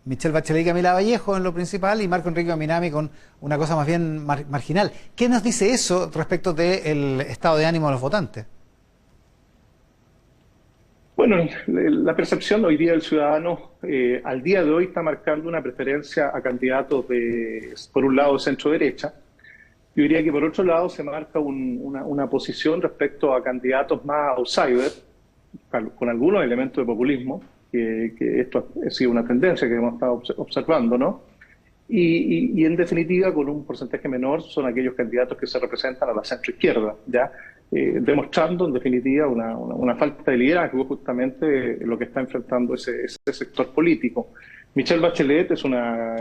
Michelle Bachelet y Camila Vallejo en lo principal, y Marco Enrique Minami con una cosa más bien marginal. ¿Qué nos dice eso respecto del estado de ánimo de los votantes? Bueno, la percepción hoy día del ciudadano al día de hoy está marcando una preferencia a candidatos por un lado, centro-derecha. Yo diría que por otro lado se marca una posición respecto a candidatos más outsiders, con algunos elementos de populismo, que esto ha sido una tendencia que hemos estado observando, ¿no? Y en definitiva, con un porcentaje menor, son aquellos candidatos que se representan a la centroizquierda, ¿ya? Demostrando, en definitiva, una falta de liderazgo, justamente lo que está enfrentando ese sector político. Michelle Bachelet es una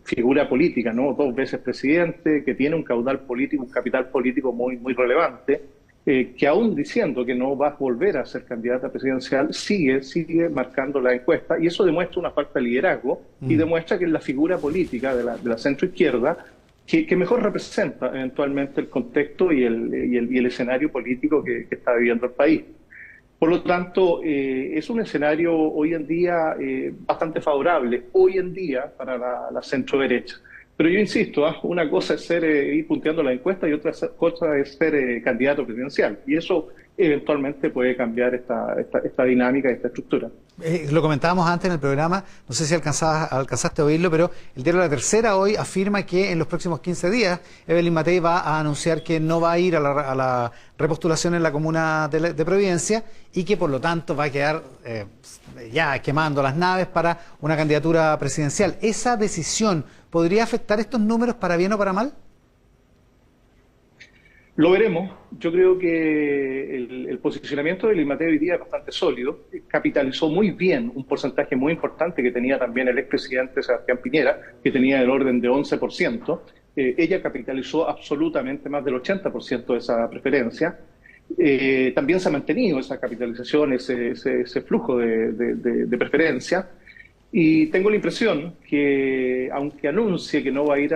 figura política, ¿no?, 2 veces presidente, que tiene un caudal político, un capital político muy relevante, que aún diciendo que no va a volver a ser candidata presidencial, sigue marcando la encuesta, y eso demuestra una falta de liderazgo y demuestra que es la figura política de la centroizquierda que mejor representa eventualmente el contexto y el escenario político que está viviendo el país. Por lo tanto, es un escenario hoy en día bastante favorable, hoy en día, para la centro-derecha. Pero yo insisto, una cosa es ir punteando la encuesta y otra cosa es ser candidato presidencial. Y eso eventualmente puede cambiar esta dinámica y esta estructura. Lo comentábamos antes en el programa, no sé si alcanzaste a oírlo, pero el diario La Tercera hoy afirma que en los próximos 15 días Evelyn Matei va a anunciar que no va a ir a la repostulación en la comuna de Providencia, y que por lo tanto va a quedar ya quemando las naves para una candidatura presidencial. ¿Esa decisión podría afectar estos números para bien o para mal? Lo veremos. Yo creo que el posicionamiento de Evelyn Matei hoy día es bastante sólido. Capitalizó muy bien un porcentaje muy importante que tenía también el expresidente Sebastián Piñera, que tenía el orden de 11%. Ella capitalizó absolutamente más del 80% de esa preferencia. También se ha mantenido esa capitalización, ese flujo de preferencia. Y tengo la impresión que, aunque anuncie que no va a ir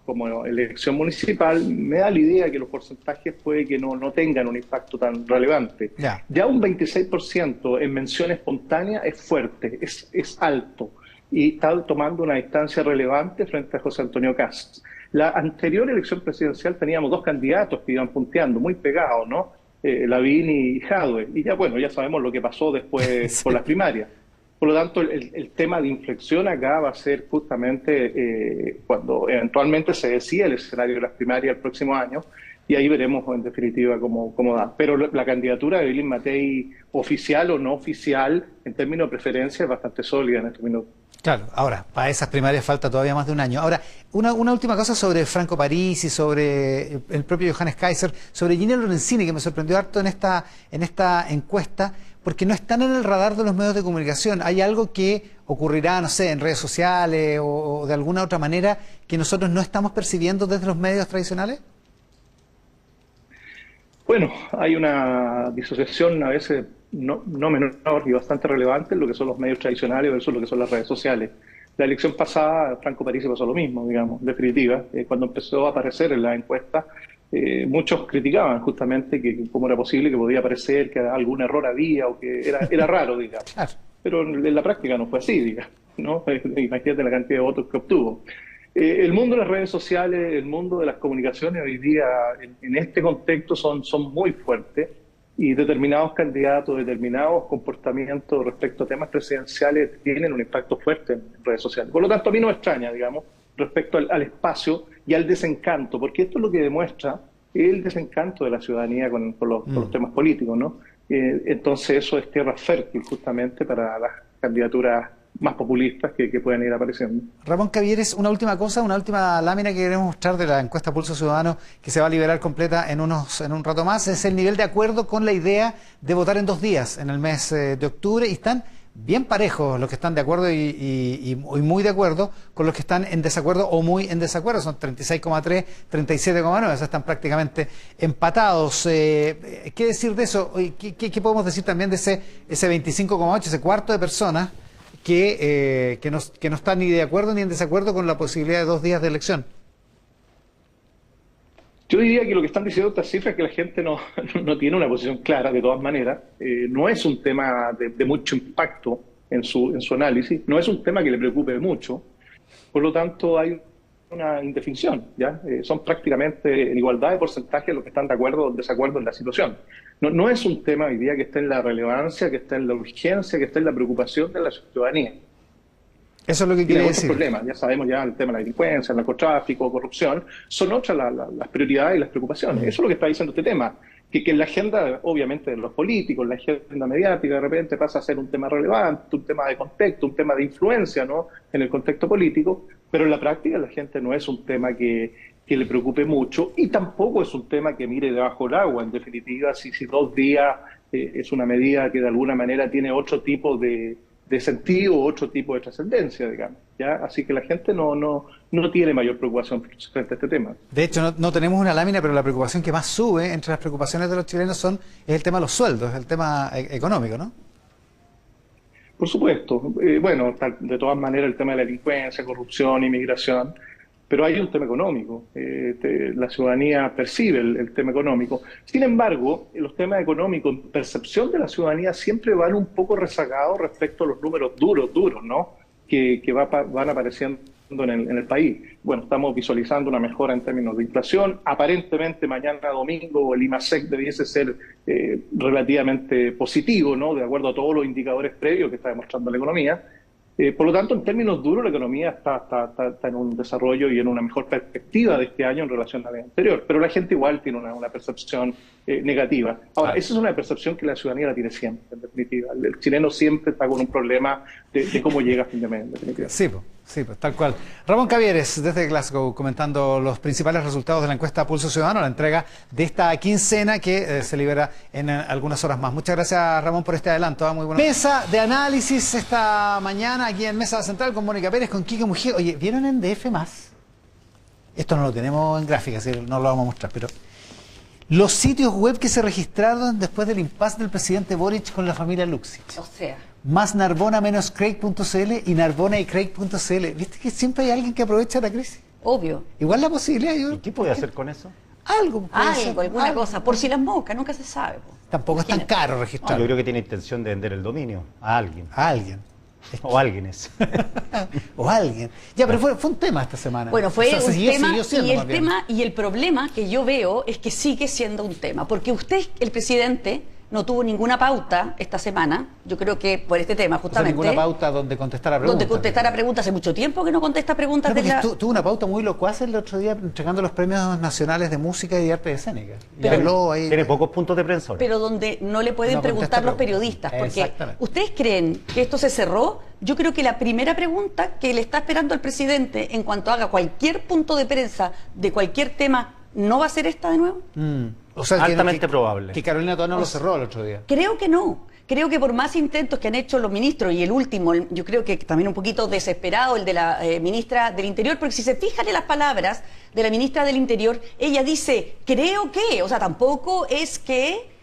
como elección municipal, me da la idea que los porcentajes puede que no tengan un impacto tan relevante. Ya un 26% en mención espontánea es fuerte, es alto, y está tomando una distancia relevante frente a José Antonio Kast. La anterior elección presidencial teníamos 2 candidatos que iban punteando, muy pegados, ¿no? Lavín y Jadwe. Y ya, bueno, ya sabemos lo que pasó después por las primarias. Por lo tanto, el tema de inflexión acá va a ser justamente cuando eventualmente se decida el escenario de las primarias el próximo año, y ahí veremos en definitiva cómo da. Pero la candidatura de Evelyn Matei, oficial o no oficial, en términos de preferencia, es bastante sólida en este minuto. Claro, ahora, para esas primarias falta todavía más de un año. Ahora, una última cosa sobre Franco Parisi, sobre el propio Johannes Kaiser, sobre Gina Lorenzini, que me sorprendió harto en esta encuesta, porque no están en el radar de los medios de comunicación. ¿Hay algo que ocurrirá, no sé, en redes sociales o de alguna otra manera que nosotros no estamos percibiendo desde los medios tradicionales? Bueno, hay una disociación a veces no menor y bastante relevante en lo que son los medios tradicionales versus lo que son las redes sociales. La elección pasada, Franco Parisi pasó lo mismo, digamos, en definitiva. Cuando empezó a aparecer en la encuesta, muchos criticaban justamente que cómo era posible que podía parecer que algún error había o que era raro, digamos. Pero en la práctica no fue así, digamos, ¿no? Imagínate la cantidad de votos que obtuvo. El mundo de las redes sociales, el mundo de las comunicaciones hoy día en este contexto son muy fuertes, y determinados candidatos, determinados comportamientos respecto a temas presidenciales tienen un impacto fuerte en redes sociales. Por lo tanto, a mí no me extraña, digamos, respecto al espacio y al desencanto, porque esto es lo que demuestra el desencanto de la ciudadanía con los temas políticos, ¿no? Entonces eso es tierra fértil justamente para las candidaturas más populistas que pueden ir apareciendo. Ramón Cavieres, una última cosa, una última lámina que queremos mostrar de la encuesta Pulso Ciudadano, que se va a liberar completa en un rato más, es el nivel de acuerdo con la idea de votar en 2 días, en el mes de octubre, y están bien parejos los que están de acuerdo y muy de acuerdo con los que están en desacuerdo o muy en desacuerdo. Son 36,3, 37,9, o sea, están prácticamente empatados. ¿Qué decir de eso? ¿Qué podemos decir también de ese 25,8, ese cuarto de personas que no están ni de acuerdo ni en desacuerdo con la posibilidad de 2 días de elección? Yo diría que lo que están diciendo estas cifras es que la gente no tiene una posición clara, de todas maneras. No es un tema de mucho impacto en su análisis, no es un tema que le preocupe mucho. Por lo tanto, hay una indefinición, ¿ya? Son prácticamente en igualdad de porcentaje los que están de acuerdo o en desacuerdo en la situación. No es un tema hoy día que esté en la relevancia, que esté en la urgencia, que esté en la preocupación de la ciudadanía. Eso es lo que quiere decir. Problemas, ya sabemos ya el tema de la delincuencia, el narcotráfico, corrupción, son otras las prioridades y las preocupaciones. Eso es lo que está diciendo este tema, que en la agenda, obviamente, de los políticos, la agenda mediática, de repente pasa a ser un tema relevante, un tema de contexto, un tema de influencia, ¿no?, en el contexto político, pero en la práctica la gente no es un tema que le preocupe mucho, y tampoco es un tema que mire debajo del agua. En definitiva, si 2 días es una medida que de alguna manera tiene otro tipo de sentido, otro tipo de trascendencia, digamos, ¿ya? Así que la gente no tiene mayor preocupación frente a este tema. De hecho, no tenemos una lámina, pero la preocupación que más sube entre las preocupaciones de los chilenos es el tema de los sueldos, el tema económico, ¿no? Por supuesto. Bueno, de todas maneras, el tema de la delincuencia, corrupción, inmigración, pero hay un tema económico. La ciudadanía percibe el tema económico. Sin embargo, los temas económicos, en percepción de la ciudadanía, siempre van un poco rezagados respecto a los números duros, ¿no?, que van apareciendo en el país. Bueno, estamos visualizando una mejora en términos de inflación. Aparentemente, mañana domingo, el IMASEC debiese ser relativamente positivo, ¿no?, de acuerdo a todos los indicadores previos que está demostrando la economía. Por lo tanto, en términos duros, la economía está en un desarrollo y en una mejor perspectiva de este año en relación al año anterior. Pero la gente igual tiene una percepción negativa. Ahora, esa es una percepción que la ciudadanía la tiene siempre, en definitiva. El chileno siempre está con un problema de cómo llega a fin de mes, en definitiva. Sí, pues tal cual. Ramón Cavieres, desde Glasgow, comentando los principales resultados de la encuesta Pulso Ciudadano, la entrega de esta quincena que se libera en algunas horas más. Muchas gracias, Ramón, por este adelanto. Muy bueno. Mesa de análisis esta mañana aquí en Mesa Central con Mónica Pérez, con Quique Mujica. Oye, ¿vieron en DF+? Esto no lo tenemos en gráfica, así no lo vamos a mostrar, pero los sitios web que se registraron después del impasse del presidente Boric con la familia Luxich. O sea, más Narbona menos Craig.cl y Narbona y Craig.cl. ¿Viste que siempre hay alguien que aprovecha la crisis? Obvio. Igual la posibilidad. ¿Y qué puede hacer con eso? Alguna cosa. Por si las moscas, nunca se sabe. Tampoco es tan caro registrar. Yo creo que tiene intención de vender el dominio a alguien. A alguien. O alguienes. O alguien. Ya, pero fue un tema esta semana. Bueno, fue un tema, y y el problema que yo veo es que sigue siendo un tema, porque usted, el presidente, no tuvo ninguna pauta esta semana, yo creo que por este tema justamente. O sea, ninguna pauta donde contestara preguntas. Donde contestara preguntas, hace mucho tiempo que no contesta preguntas. Tuvo una pauta muy locuaz el otro día entregando los premios nacionales de música y de arte escénica. Tiene pocos puntos de prensa ahora. Pero donde no le pueden preguntar los periodistas, porque ¿ustedes creen que esto se cerró? Yo creo que la primera pregunta que le está esperando al presidente en cuanto haga cualquier punto de prensa de cualquier tema, ¿no va a ser esta de nuevo? O sea, altamente probable. Que Carolina Toa no lo cerró el otro día. Creo que no. Creo que por más intentos que han hecho los ministros, y el último, yo creo que también un poquito desesperado, el de la ministra del Interior, porque si se fijan en las palabras de la ministra del Interior, ella dice, creo que, o sea, tampoco es que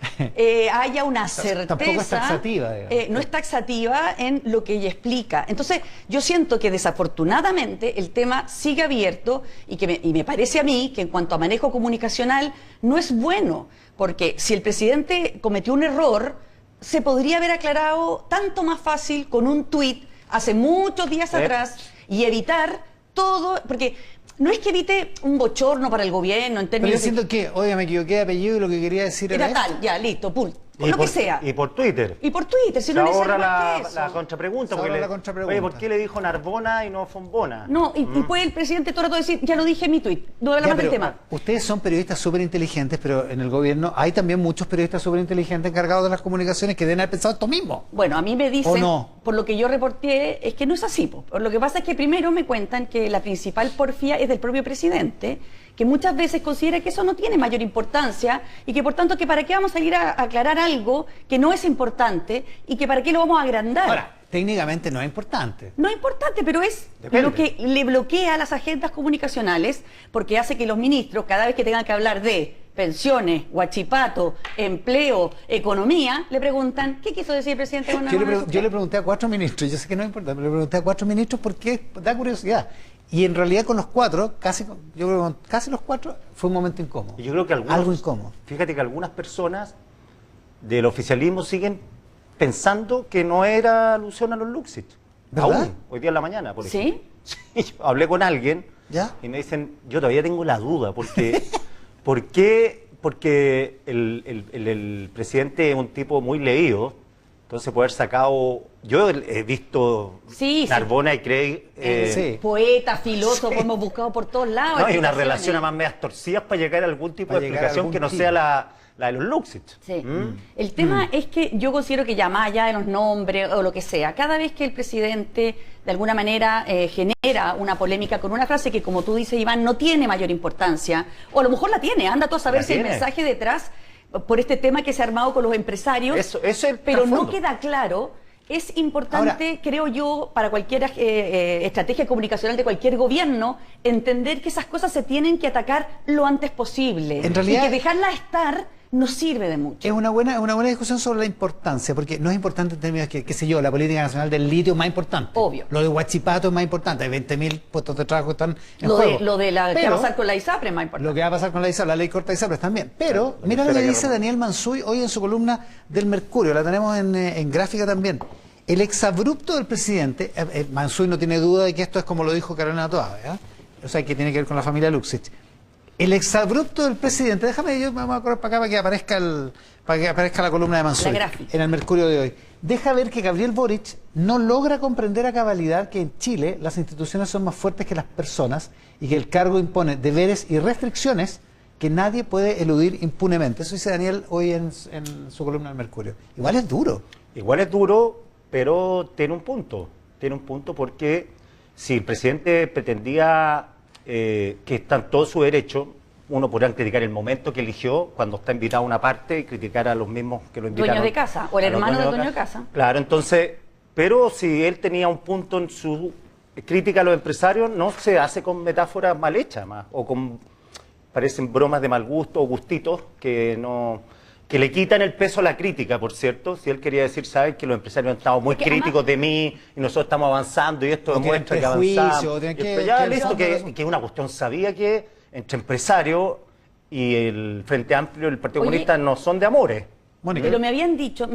haya una certeza. Tampoco es taxativa, digamos. No es taxativa en lo que ella explica. Entonces, yo siento que desafortunadamente el tema sigue abierto y me parece a mí que en cuanto a manejo comunicacional no es bueno, porque si el presidente cometió un error, se podría haber aclarado tanto más fácil con un tuit hace muchos días atrás y evitar todo, porque no es que evite un bochorno para el gobierno en términos. Pero diciendo que, oiga, me equivoqué de apellido y lo que quería decir era tal, ya, listo, pum. Por lo que sea. Y por Twitter. Y por Twitter, si se no ahorra la contrapregunta. Oye, ¿por qué le dijo Narbona y no Fombona? No, y puede el presidente todo el rato decir, ya lo dije en mi tuit, no habla más del tema. Ustedes son periodistas súper inteligentes, pero en el gobierno hay también muchos periodistas súper inteligentes encargados de las comunicaciones que deben haber pensado esto mismo. Bueno, a mí me dicen, no, por lo que yo reporté, es que no es así. Lo que pasa es que primero me cuentan que la principal porfía es del propio presidente, que muchas veces considera que eso no tiene mayor importancia y que por tanto que para qué vamos a salir a aclarar algo que no es importante y que para qué lo vamos a agrandar. Ahora, técnicamente no es importante. No es importante, pero es lo que le bloquea las agendas comunicacionales porque hace que los ministros, cada vez que tengan que hablar de pensiones, guachipato, empleo, economía, le preguntan, ¿qué quiso decir el presidente? Yo le pregunté a 4 ministros, yo sé que no es importante, pero le pregunté a 4 ministros porque da curiosidad. Y en realidad con los 4, yo creo que con casi los 4, fue un momento incómodo. Yo creo que algo incómodo. Fíjate que algunas personas del oficialismo siguen pensando que no era alusión a los Luxich. ¿Verdad? Aún, hoy día en la mañana, por ejemplo. ¿Sí? Sí, yo hablé con alguien y me dicen, yo todavía tengo la duda, porque porque el presidente es un tipo muy leído, entonces puede haber sacado... Yo he visto Narbona y Craig... Poeta, filósofo, hemos buscado por todos lados. No, hay una relación a más medias torcidas para llegar a algún tipo de explicación que no sea la de los Luxich. Sí. El tema es que yo considero que ya más allá de los nombres o lo que sea, cada vez que el presidente de alguna manera genera una polémica con una frase que, como tú dices, Iván, no tiene mayor importancia, o a lo mejor la tiene, anda tú a saber si el mensaje detrás por este tema que se ha armado con los empresarios, eso es pero no queda claro. Es importante, ahora, creo yo, para cualquier estrategia comunicacional de cualquier gobierno, entender que esas cosas se tienen que atacar lo antes posible. En realidad, y que dejarlas estar no sirve de mucho. Es una buena discusión sobre la importancia, porque no es importante en términos que, qué sé yo, la política nacional del litio es más importante. Obvio. Lo de Huachipato es más importante, hay 20.000 puestos de trabajo que están en juego. Lo de la que va a pasar con la ISAPRE es más importante. Lo que va a pasar con la ISAPRE, la ley corta de ISAPRE también. Pero, mira lo que dice Daniel Mansuy hoy en su columna del Mercurio, la tenemos en gráfica también. El exabrupto del presidente, Mansuy no tiene duda de que esto es como lo dijo Carolina Toa, ¿verdad? O sea, que tiene que ver con la familia Luxich. El exabrupto del presidente, déjame, yo me voy a correr para acá para que aparezca la columna de Mansuy en el Mercurio de hoy. Deja ver que Gabriel Boric no logra comprender a cabalidad que en Chile las instituciones son más fuertes que las personas y que el cargo impone deberes y restricciones que nadie puede eludir impunemente. Eso dice Daniel hoy en su columna del Mercurio. Igual es duro. Igual es duro, pero tiene un punto. Tiene un punto porque si el presidente pretendía que está en todo su derecho, uno podría criticar el momento que eligió cuando está invitado a una parte y criticar a los mismos que lo invitaron. Dueño de casa, o el hermano del dueño de casa. Claro, entonces, pero si él tenía un punto en su crítica a los empresarios, no se hace con metáforas mal hechas más, o con, parecen bromas de mal gusto o gustitos que no... que le quitan el peso a la crítica, por cierto. Si él quería decir, ¿sabes? Que los empresarios han estado muy críticos de mí y nosotros estamos avanzando y esto demuestra que avanzamos. Ya listo, que es una cuestión sabía que entre empresarios y el Frente Amplio y el Partido Comunista no son de amores. Mónica. Pero me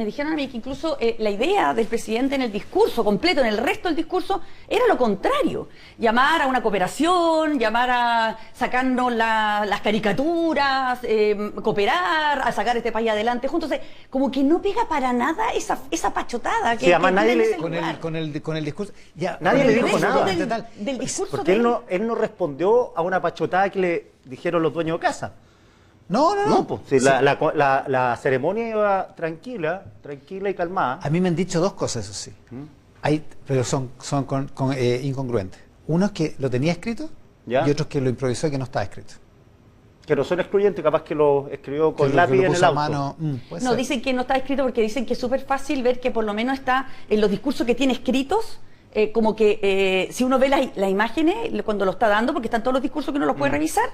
dijeron a mí que incluso la idea del presidente en el discurso completo, en el resto del discurso, era lo contrario. Llamar a una cooperación, llamar a sacarnos las caricaturas, cooperar, a sacar este país adelante juntos. Como que no pega para nada esa pachotada. Sí, además nadie le... Con el discurso... Ya, nadie le dijo nada. Del discurso porque él no respondió a una pachotada que le dijeron los dueños de casa. No. Pues, sí, la ceremonia iba tranquila y calmada. A mí me han dicho dos cosas, eso sí. Pero son incongruentes. Uno es que lo tenía escrito ¿Ya? y otro es que lo improvisó y que no estaba escrito. Que no son excluyentes, capaz que lo escribió con lápiz en el auto. Mano, no, dicen que no está escrito porque dicen que es súper fácil ver que por lo menos está en los discursos que tiene escritos. Como que si uno ve las imágenes cuando lo está dando, porque están todos los discursos que uno los puede revisar,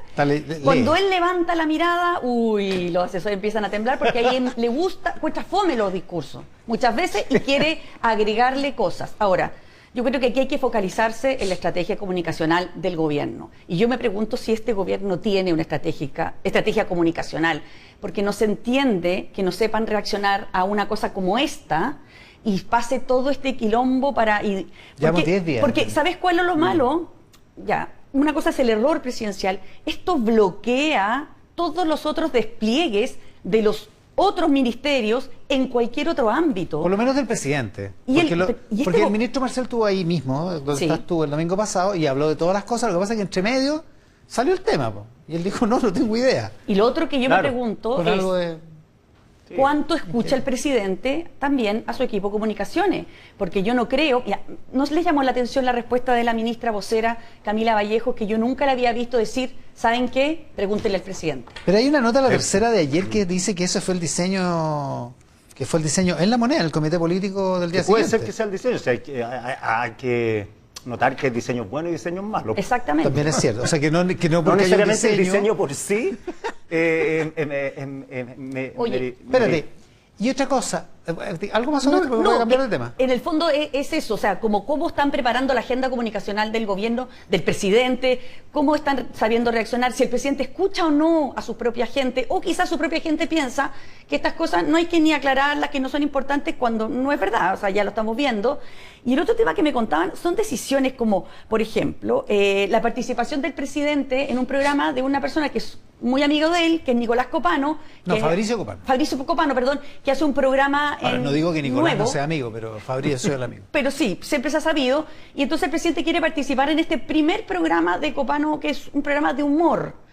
cuando él levanta la mirada, los asesores empiezan a temblar porque a él le gusta, cuesta fome los discursos muchas veces y quiere agregarle cosas. Ahora, yo creo que aquí hay que focalizarse en la estrategia comunicacional del gobierno. Y yo me pregunto si este gobierno tiene una estrategia comunicacional, porque no se entiende que no sepan reaccionar a una cosa como esta y pase todo este quilombo Llevamos 10 días. Porque, ¿sabes cuál es lo malo? Ya, una cosa es el error presidencial. Esto bloquea todos los otros despliegues de los otros ministerios en cualquier otro ámbito. Por lo menos del presidente. Porque el ministro Marcel estuvo ahí mismo, donde estás tú el domingo pasado, y habló de todas las cosas. Lo que pasa es que entre medio salió el tema. Y él dijo, no tengo idea. Y lo otro que yo me pregunto es... ¿Cuánto escucha el presidente también a su equipo de comunicaciones? Porque yo no creo... ¿No les llamó la atención la respuesta de la ministra vocera Camila Vallejo, que yo nunca la había visto decir, ¿saben qué? Pregúntenle al presidente. Pero hay una nota, la tercera de ayer, que dice que eso fue el diseño... Que fue el diseño en La Moneda, en el comité político del día siguiente. Puede ser que sea el diseño, o sea, hay que notar que hay diseños buenos y diseños malos. Exactamente. También es cierto. O sea, que no porque necesariamente el diseño por sí... Oye, espérate. Y otra cosa, ¿algo más sobre porque voy a cambiar de tema? En el fondo es eso, o sea, cómo están preparando la agenda comunicacional del gobierno, del presidente, cómo están sabiendo reaccionar, si el presidente escucha o no a su propia gente, o quizás su propia gente piensa que estas cosas no hay que ni aclararlas, que no son importantes cuando no es verdad, o sea, ya lo estamos viendo. Y el otro tema que me contaban son decisiones como, por ejemplo, la participación del presidente en un programa de una persona que es muy amigo de él, que es Nicolás Copano. Fabricio Copano. Fabricio Copano, perdón, que hace un programa Ahora, no digo que Nicolás nuevo, no sea amigo, pero Fabricio es el amigo. Pero sí, siempre se ha sabido. Y entonces el presidente quiere participar en este primer programa de Copano, que es un programa de humor.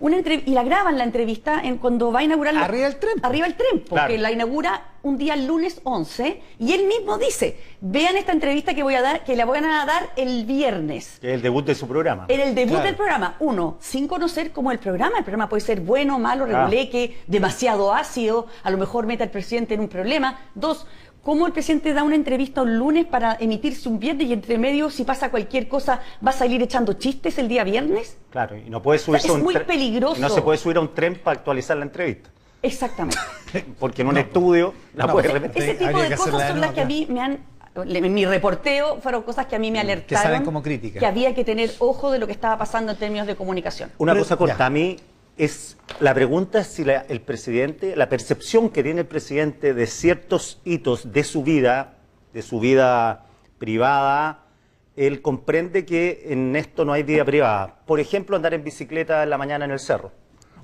Y la graban la entrevista cuando va a inaugurar... Arriba el tren. Arriba el tren, porque Claro. la inaugura un día el lunes 11, y él mismo dice, vean esta entrevista que voy a dar, que la van a dar el viernes. Que es el debut de su programa. En el debut Claro. del programa, sin conocer cómo el programa puede ser bueno, malo, reguleque, demasiado ácido, a lo mejor mete al presidente en un problema. 2, cómo el presidente da una entrevista un lunes para emitirse un viernes y entre medio, si pasa cualquier cosa, va a salir echando chistes el día viernes. Claro, y no puede subirse es a un muy tren. peligroso. Y no se puede subir a un tren para actualizar la entrevista. Exactamente. Porque en un estudio la puede repetir. Ese tipo Habría de que cosas hacerla son de las que a nuevo, mí me han... En mi reporteo fueron cosas que a mí me alertaron. Que salen como crítica. Que había que tener ojo de lo que estaba pasando en términos de comunicación. Una Pero, cosa corta, ya. a mí la pregunta es si el presidente, la percepción que tiene el presidente de ciertos hitos de su vida privada, él comprende que en esto no hay vida privada. Por ejemplo, andar en bicicleta en la mañana en el cerro.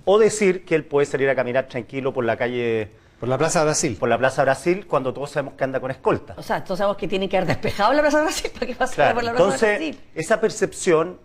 O decir que él puede salir a caminar tranquilo por la calle, Por la Plaza Brasil. por la Plaza Brasil, cuando todos sabemos que anda con escolta. O sea, todos sabemos que tiene que haber despejado la Plaza Brasil para que pase Claro, por la Plaza entonces, Brasil. esa percepción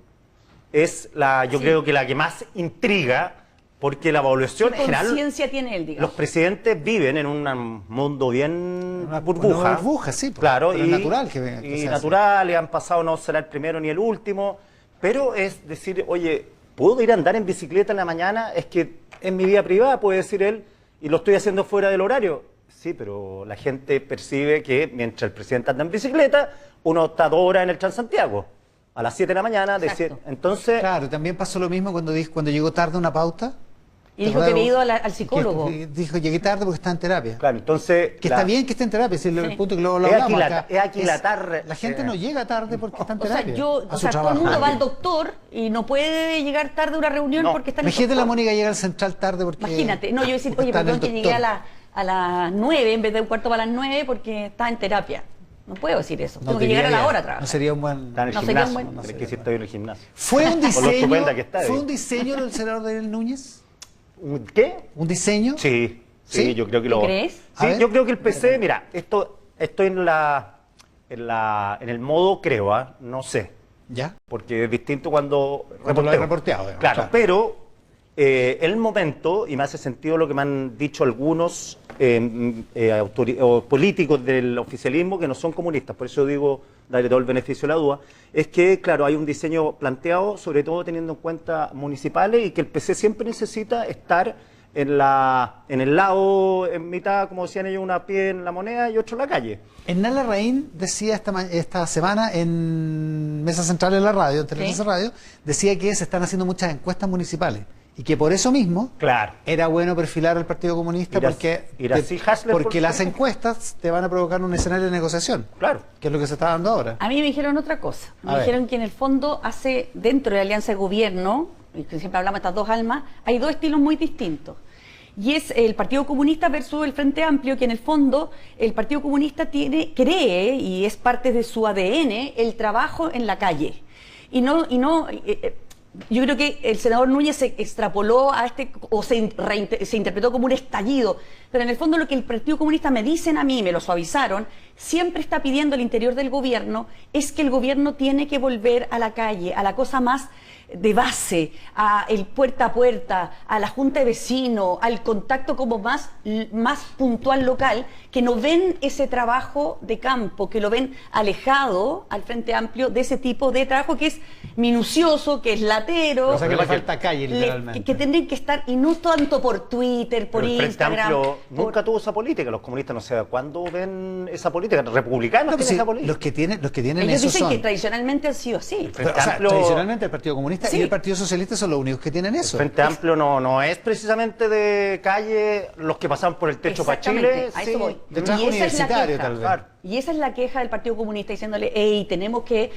es yo creo que la que más intriga, porque la evaluación ¿Qué en general, conciencia tiene él, digamos? los presidentes viven en un mundo bien Una burbuja. burbuja, sí, pues. Claro, Pero es natural que sea natural, y han pasado, no será el primero ni el último, pero es decir, oye, ¿puedo ir a andar en bicicleta en la mañana? Es que en mi vida privada, puede decir él, y lo estoy haciendo fuera del horario. Sí, pero la gente percibe que mientras el presidente anda en bicicleta, uno está 2 horas en el Transantiago, a las 7 de la mañana. Exacto. Entonces, Claro, también pasó lo mismo cuando llegó tarde a una pauta. Y dijo que había ido al psicólogo. Que dijo, llegué tarde porque está en terapia. claro, entonces... Que está bien que esté en terapia, es el Sí. punto que luego lo Es hablamos acá. aquilatar, La gente no llega tarde porque está en O sea, terapia. a todo su el trabajo. mundo va al doctor y no puede llegar tarde a una reunión No. porque está en el Imagínate la doctor. Mónica llega al central tarde porque... Imagínate, no, yo decir, porque oye, está en el perdón que llegué doctor. a las 9 en vez de un cuarto para las 9 porque está en terapia. No puedo decir eso. No Tengo que llegar a la hora a trabajar. No sería un buen... Está en el No gimnasio. sería un buen- No sé qué hiciste hoy en el gimnasio. ¿Fue un Por lo diseño, estupenda que está, ¿fue un diseño del senador Daniel Núñez? ¿Qué? ¿Un diseño? Sí, ¿Sí? yo creo que ¿Tú crees? A Sí, ver. yo creo que el PC, mira, estoy en el modo creo, no sé, ¿Ya? porque es distinto cuando Cuando lo he reporteo. reporteado, digamos, Claro, claro. pero el momento, y me hace sentido lo que me han dicho algunos o políticos del oficialismo que no son comunistas, por eso digo, darle todo el beneficio de la duda, es que, claro, hay un diseño planteado, sobre todo teniendo en cuenta municipales, y que el PC siempre necesita estar en el lado, en mitad, como decían ellos, una pie en la moneda y otro en la calle. Hernán Larraín decía esta semana en Mesa Central de la radio, en Televisa Radio, decía que se están haciendo muchas encuestas municipales y que por eso mismo Claro. era bueno perfilar al Partido Comunista porque las encuestas te van a provocar un escenario de negociación, Claro. que es lo que se está dando ahora. A mí me dijeron otra cosa. A Me ver. dijeron que en el fondo hace, dentro de la alianza de gobierno, y que siempre hablamos de estas dos almas, hay dos estilos muy distintos. Y es el Partido Comunista versus el Frente Amplio, que en el fondo el Partido Comunista cree, y es parte de su ADN, el trabajo en la calle. Yo creo que el senador Núñez se extrapoló a se interpretó como un estallido, pero en el fondo lo que el Partido Comunista me dicen a mí, me lo suavizaron, siempre está pidiendo al interior del gobierno, es que el gobierno tiene que volver a la calle, a la cosa más de base, a el puerta a puerta, a la junta de vecinos, al contacto como más puntual local, que no ven ese trabajo de campo, que lo ven alejado al Frente Amplio de ese tipo de trabajo que es minucioso, que es latero, O sea que le falta calle, literalmente. que tendrían que estar, y no tanto por Twitter, por Pero el Frente Instagram. Amplio nunca tuvo esa política. Los comunistas no sé cuándo ven esa política. Los republicanos No, pues tienen sí, esa política. los que tienen Ellos eso dicen son... que tradicionalmente han sido así. Pero, o sea, Amplio- tradicionalmente el Partido Comunista Sí. y el Partido Socialista son los únicos que tienen eso. El Frente Amplio no es precisamente de calle los que pasan por el techo para Exactamente, Chile. a sí. eso voy. De trabajo Y esa es la universitario, queja. tal vez. Claro. Y esa es la queja del Partido Comunista diciéndole, hey, tenemos que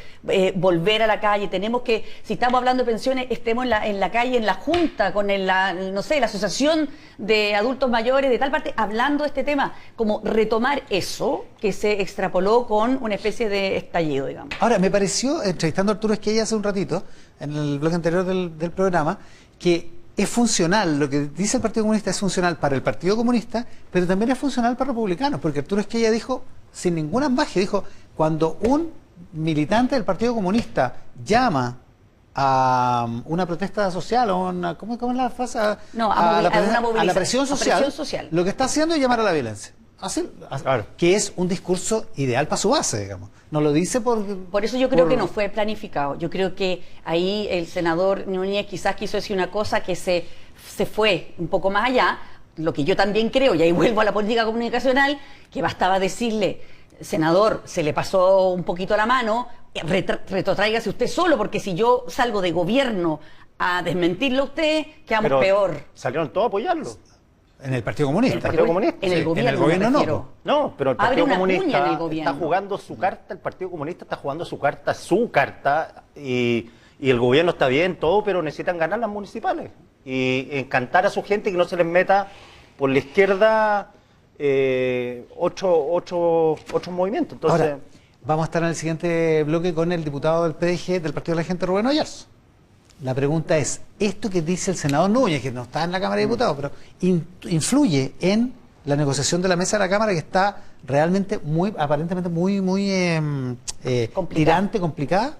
volver a la calle, tenemos que, si estamos hablando de pensiones, estemos en la calle, en la junta, con la asociación de adultos mayores de tal parte, hablando de este tema, como retomar eso que se extrapoló con una especie de estallido, digamos. Ahora, me pareció, entrevistando a Arturo Esquella hace un ratito, en el bloque anterior del programa, que es funcional, lo que dice el Partido Comunista es funcional para el Partido Comunista, pero también es funcional para republicanos, porque Arturo Esquella dijo, sin ningún ambaje, dijo, cuando un militante del Partido Comunista llama a una protesta social o una, ¿cómo es la frase? A la presión social, social. lo que está haciendo es llamar a la violencia. Claro. Que es un discurso ideal para su base, digamos. No lo dice Por eso yo creo que no fue planificado. Yo creo que ahí el senador Núñez quizás quiso decir una cosa que se fue un poco más allá, lo que yo también creo, y ahí vuelvo a la política comunicacional, que bastaba decirle, senador, se le pasó un poquito la mano, retrotráigase usted solo, porque si yo salgo de gobierno a desmentirlo a usted, quedamos Pero peor. salieron todos a apoyarlo. En el Partido Comunista. El Partido Comunista. En el Sí, gobierno, en el gobierno me no, refiero. No, pero el Abre Partido una cuña Comunista en el gobierno. está jugando su carta, el Partido Comunista está jugando su carta, y el gobierno está bien, todo, pero necesitan ganar las municipales y encantar a su gente y que no se les meta por la izquierda otro movimiento. Entonces, Ahora, vamos a estar en el siguiente bloque con el diputado del PDG del Partido de la Gente, Rubén Oyarzo. La pregunta es, esto que dice el senador Núñez, que no está en la Cámara de Diputados, pero influye en la negociación de la mesa de la Cámara, que está realmente aparentemente muy tirante, complicada.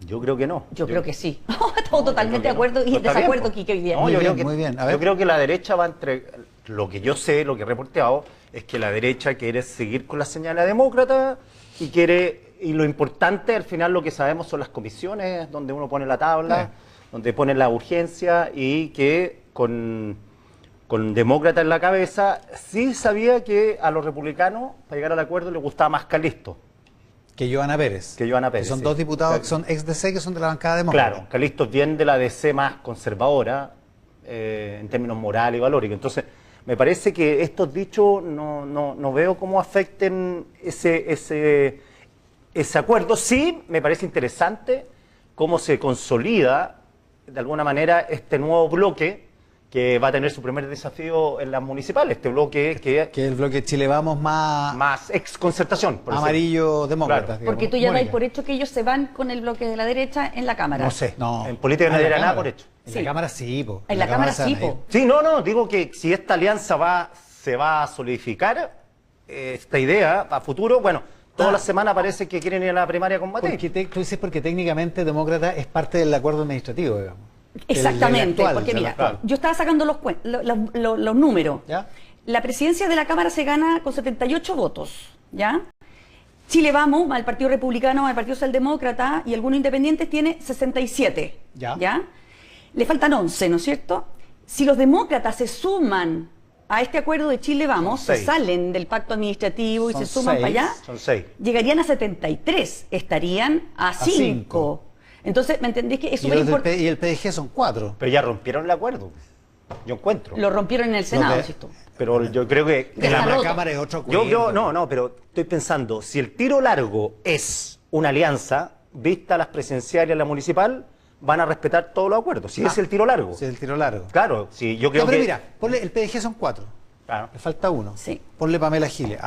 yo creo que no. Yo creo que sí. Estamos totalmente de acuerdo y Pero está desacuerdo, bien, Quique, hoy día. No, Muy yo bien, creo que, muy bien. A ver. yo creo que la derecha va entre... Lo que yo sé, lo que he reporteado, es que la derecha quiere seguir con la señal demócrata y lo importante, al final, lo que sabemos son las comisiones, donde uno pone la tabla, donde pone la urgencia, y que con demócrata en la cabeza, sí sabía que a los republicanos, para llegar al acuerdo, les gustaba más Calisto. Que Johanna Pérez. Que Johanna Pérez, son sí. dos diputados que Exacto. son ex-DC, que son de la bancada demócrata. Claro, Calisto es bien de la DC más conservadora, en términos morales y valóricos. Entonces, me parece que estos dichos no veo cómo afecten ese acuerdo. Sí, me parece interesante cómo se consolida de alguna manera este nuevo bloque que va a tener su primer desafío en las municipales, este bloque que es el bloque Chile Vamos más ex concertación, amarillo demócrata. Claro. Porque tú ya dais por hecho que ellos se van con el bloque de la derecha en la Cámara. No sé, en política no dirá nada por hecho. En la Cámara sí, po. En la Cámara sí, po. Sí, no, digo que si esta alianza se va a solidificar, esta idea a futuro, bueno, toda la semana parece que quieren ir a la primaria con Matei. Tú dices porque técnicamente demócrata es parte del acuerdo administrativo, digamos. Exactamente, porque mira, yo estaba sacando los números. ¿Ya? La presidencia de la Cámara se gana con 78 votos, ¿ya? Chile Vamos, al Partido Republicano, al Partido Socialdemócrata y algunos independientes tiene 67, ¿ya? Le faltan 11, ¿no es cierto? Si los demócratas se suman a este acuerdo de Chile Vamos, se salen del pacto administrativo y se suman para allá, son 6. Llegarían a 73, estarían a 5. Entonces, ¿me entendés que es súper importante? Y el PDG son 4. Pero ya rompieron el acuerdo, yo encuentro. Lo rompieron en el Senado, ¿sí? Pero yo creo que en la Cámara es otro acuerdo. No, pero estoy pensando, si el tiro largo es una alianza, vista las presidenciales y la municipal, van a respetar todos los acuerdos. Si es el tiro largo. Si es el tiro largo. Claro, si yo creo pero que... mira, ponle, el PDG son 4. Claro. Le falta 1. Sí. Ponle Pamela Giles.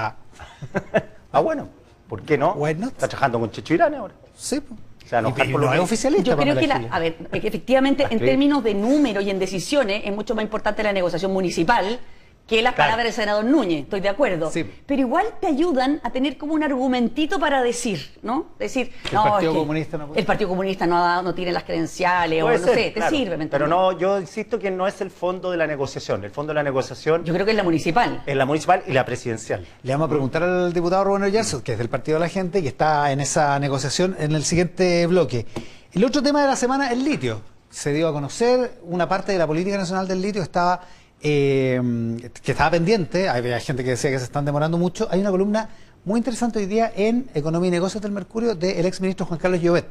Bueno, ¿por qué no? Bueno. Está trabajando con Checho Irán ahora. Sí, O sea, no es oficialista. Yo creo que, efectivamente, en términos de número y en decisiones, es mucho más importante la negociación municipal que las palabras del senador Núñez, estoy de acuerdo. Sí. Pero igual te ayudan a tener como un argumentito para decir, ¿no? Decir, el Partido Comunista no puede. El Partido Comunista no tiene las credenciales, Puede o no ser, sé, claro. te sirve. ¿me Pero entiendes? no, yo insisto que no es el fondo de la negociación. El fondo de la negociación Yo creo que es la municipal. es la municipal y la presidencial. Le vamos a preguntar al diputado Rubén Oyarzo, que es del Partido de la Gente, que está en esa negociación en el siguiente bloque. El otro tema de la semana, el litio. Se dio a conocer, una parte de la política nacional del litio estaba que estaba pendiente. Había gente que decía que se están demorando mucho. Hay una columna muy interesante hoy día en Economía y Negocios del Mercurio del exministro Juan Carlos Llobet,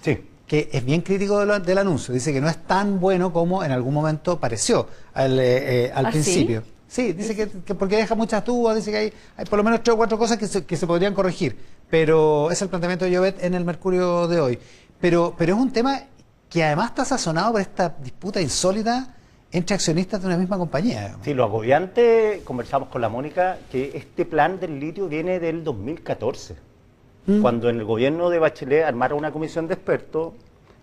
Sí. que es bien crítico del anuncio. Dice que no es tan bueno como en algún momento pareció al principio. Sí, dice que porque deja muchas dudas, dice que hay por lo menos 3 o 4 cosas que se podrían corregir. Pero es el planteamiento de Llobet en el Mercurio de hoy. Pero es un tema que además está sazonado por esta disputa insólita entre accionistas de una misma compañía. Digamos. Sí, lo agobiante, conversamos con la Mónica, que este plan del litio viene del 2014, cuando en el gobierno de Bachelet armaron una comisión de expertos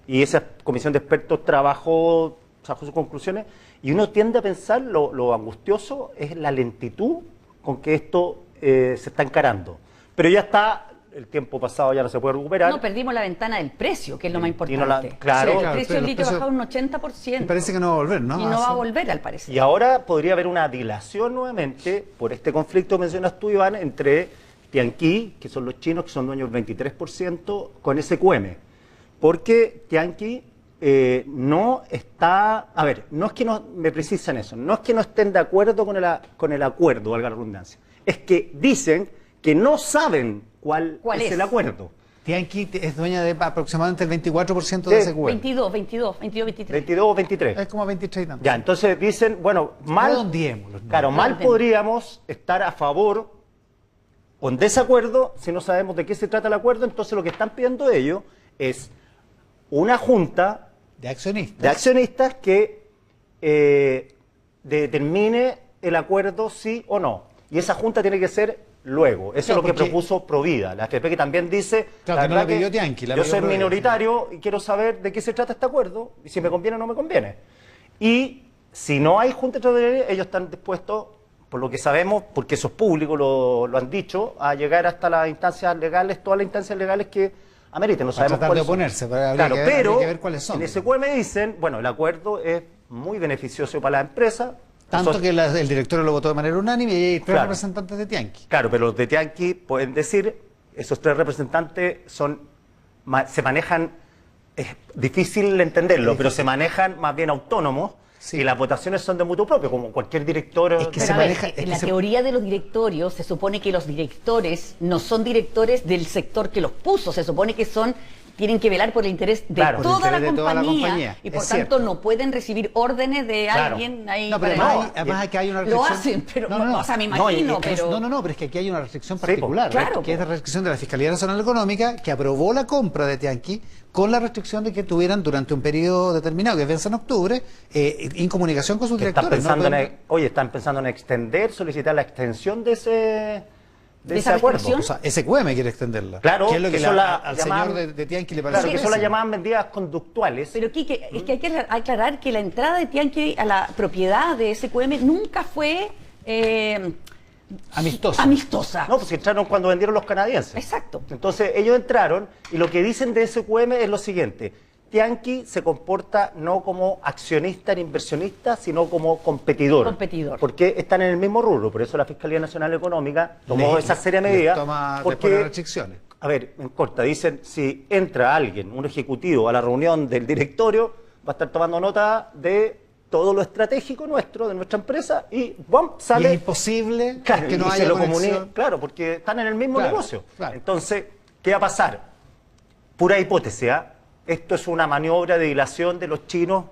y esa comisión de expertos sacó sus conclusiones y uno tiende a pensar lo angustioso es la lentitud con que esto se está encarando. Pero ya está, el tiempo pasado ya no se puede recuperar. No, perdimos la ventana del precio, que es lo más importante. Claro. El precio del litio ha bajado un 80%. Y parece que no va a volver, ¿no? Y no va a volver, al parecer. Y ahora podría haber una dilación nuevamente por este conflicto que mencionas tú, Iván, entre Tianqi, que son los chinos, que son dueños del 23%, con SQM. Porque Tianqi no está... A ver, no es que no me precisan eso, no es que no estén de acuerdo con el acuerdo, valga la redundancia. Es que dicen que no saben cuál es el acuerdo. Tianqi es dueña de aproximadamente el 24% de SQM. 22, 23. 22 o 23. Es como 23 y tanto. Ya, entonces dicen, bueno, mal podríamos estar a favor o en desacuerdo si no sabemos de qué se trata el acuerdo. Entonces lo que están pidiendo ellos es una junta de accionistas que determine el acuerdo sí o no. Y esa junta tiene que ser luego. Eso es lo que propuso Provida. La AFP que también dice, claro, que no la pidió Tianqui, yo soy minoritario y quiero saber de qué se trata este acuerdo y si me conviene o no me conviene. Y si no hay junta extraordinaria, ellos están dispuestos, por lo que sabemos, porque eso es público, lo han dicho, a llegar hasta las instancias legales, todas las instancias legales que ameriten. No sabemos tratar de oponerse, pero pero que ver cuáles son. En SQM dicen, bueno, el acuerdo es muy beneficioso para la empresa. Tanto que el directorio lo votó de manera unánime y hay 3 representantes de Tianqi. Claro, pero los de Tianqi pueden decir, esos 3 representantes se manejan, es difícil entenderlo, pero se manejan más bien autónomos y las votaciones son de mutuo propio, como cualquier director. Es que en la teoría de los directorios se supone que los directores no son directores del sector que los puso, se supone que son tienen que velar por el interés de, toda, la compañía, y por tanto no pueden recibir órdenes de alguien ahí. No, pero además aquí hay una restricción. Lo hacen, pero o sea, me imagino, pero... No, pero es que aquí hay una restricción particular, claro, que es la restricción de la Fiscalía Nacional Económica, que aprobó la compra de Tianqi con la restricción de que tuvieran durante un periodo determinado, que vence en octubre, incomunicación con sus directores. Están pensando en extender, solicitar la extensión de ese acuerdo. O sea, SQM quiere extenderla. Claro, que es lo que al señor de Tianqi le parece. Claro, que son las llamadas medidas conductuales. Pero Quique, es que hay que aclarar que la entrada de Tianqi a la propiedad de SQM nunca fue... amistosa. No, pues entraron cuando vendieron los canadienses. Exacto. Entonces ellos entraron y lo que dicen de SQM es lo siguiente: Tianqi se comporta no como accionista ni inversionista, sino como competidor. Porque están en el mismo rubro, por eso la Fiscalía Nacional Económica tomó esa seria medida. Porque restricciones. A ver, en corta, dicen, si entra alguien, un ejecutivo, a la reunión del directorio, va a estar tomando nota de todo lo estratégico nuestro, de nuestra empresa, y ¡bum! Sale. Y es imposible que no haya conexión. Claro, porque están en el mismo negocio. Claro. Entonces, ¿qué va a pasar? Pura hipótesis, ¿eh? Esto es una maniobra de dilación de los chinos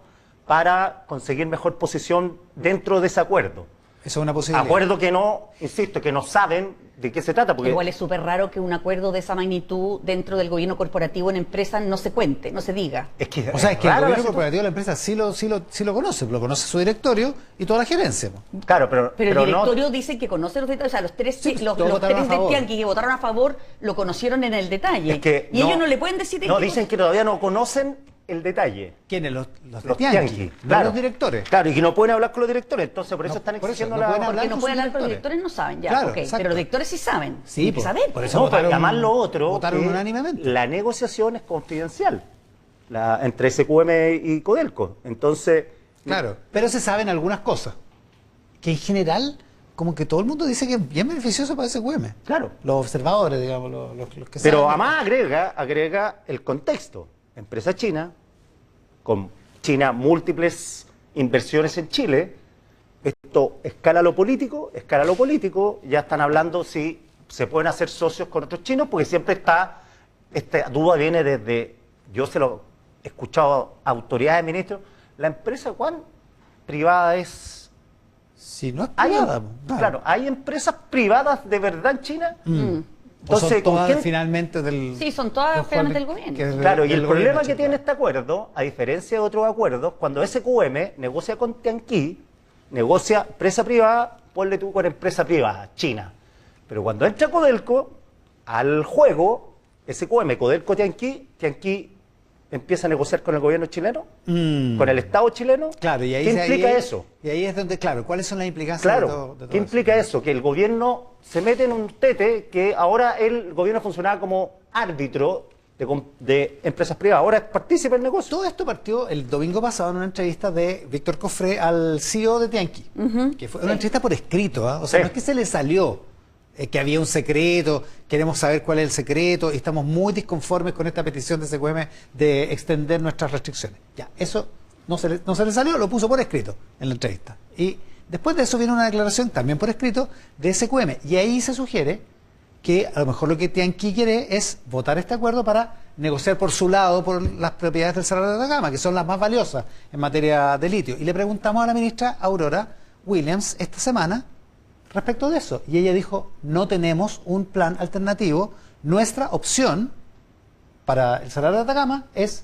para conseguir mejor posición dentro de ese acuerdo. Eso es una posibilidad. Acuerdo que no, insisto, que no saben de qué se trata. Porque... Igual es súper raro que un acuerdo de esa magnitud dentro del gobierno corporativo en empresas no se cuente, no se diga. Es que el gobierno corporativo de la empresa sí lo conoce su directorio y toda la gerencia. Claro, pero el directorio dice que conoce los detalles, o sea, los tres de Tianqi que votaron a favor lo conocieron en el detalle. Y ellos no le pueden decir... No, dicen que todavía no conocen el detalle. ¿Quiénes? Los Tianqi, claro, los directores. Claro, y que no pueden hablar con los directores, entonces por eso están exigiendo Porque no pueden hablar con los directores, no saben ya, claro, pero los directores sí saben. Sí, por eso además lo otro, votaron unánimemente. La negociación es confidencial, entre SQM y Codelco, entonces... Claro, pero se saben algunas cosas, que en general, como que todo el mundo dice que es bien beneficioso para SQM. Claro. Los observadores, digamos, los que pero saben. Además agrega el contexto. Empresa china, con China múltiples inversiones en Chile, esto escala lo político, ya están hablando si se pueden hacer socios con otros chinos, porque siempre esta duda viene desde, yo se lo he escuchado a autoridades, ministros, la empresa ¿cuán privada es? Si no es privada. Claro, ¿hay empresas privadas de verdad en China? Entonces, son todas finalmente del... Sí, son todas finalmente del gobierno. Claro, y el problema que tiene este acuerdo, a diferencia de otros acuerdos, cuando SQM negocia con Tianqi, negocia empresa privada, ponle tú con empresa privada, China. Pero cuando entra Codelco al juego, SQM, Codelco, Tianqui empieza a negociar con el gobierno chileno, con el Estado chileno. Claro, y ahí, ¿qué implica eso? Y ahí es donde, claro, ¿cuáles son las implicancias de todo ¿qué implica eso? Que el gobierno se mete en un tete, que ahora el gobierno funcionaba como árbitro de empresas privadas, ahora es partícipe del negocio. Todo esto partió el domingo pasado en una entrevista de Víctor Cofré al CEO de Tianqi, que fue una entrevista por escrito, o sea, no es que se le salió que había un secreto, queremos saber cuál es el secreto y estamos muy disconformes con esta petición de SQM de extender nuestras restricciones. Ya, eso no se le salió, lo puso por escrito en la entrevista. Y después de eso viene una declaración también por escrito de SQM y ahí se sugiere que a lo mejor lo que Tianqi quiere es votar este acuerdo para negociar por su lado por las propiedades del Cerrado de Atacama, que son las más valiosas en materia de litio. Y le preguntamos a la ministra Aurora Williams esta semana respecto de eso. Y ella dijo, no tenemos un plan alternativo. Nuestra opción para el Cerrado de Atacama es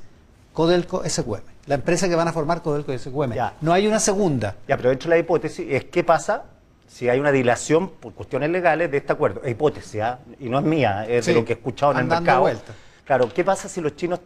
Codelco SQM. La empresa que van a formar Codelco SQM. Ya. No hay una segunda. Ya, pero dentro de la hipótesis es qué pasa si hay una dilación por cuestiones legales de este acuerdo. Es hipótesis, y no es mía, es de lo que he escuchado en el mercado. Vuelta. Claro, ¿qué pasa si los chinos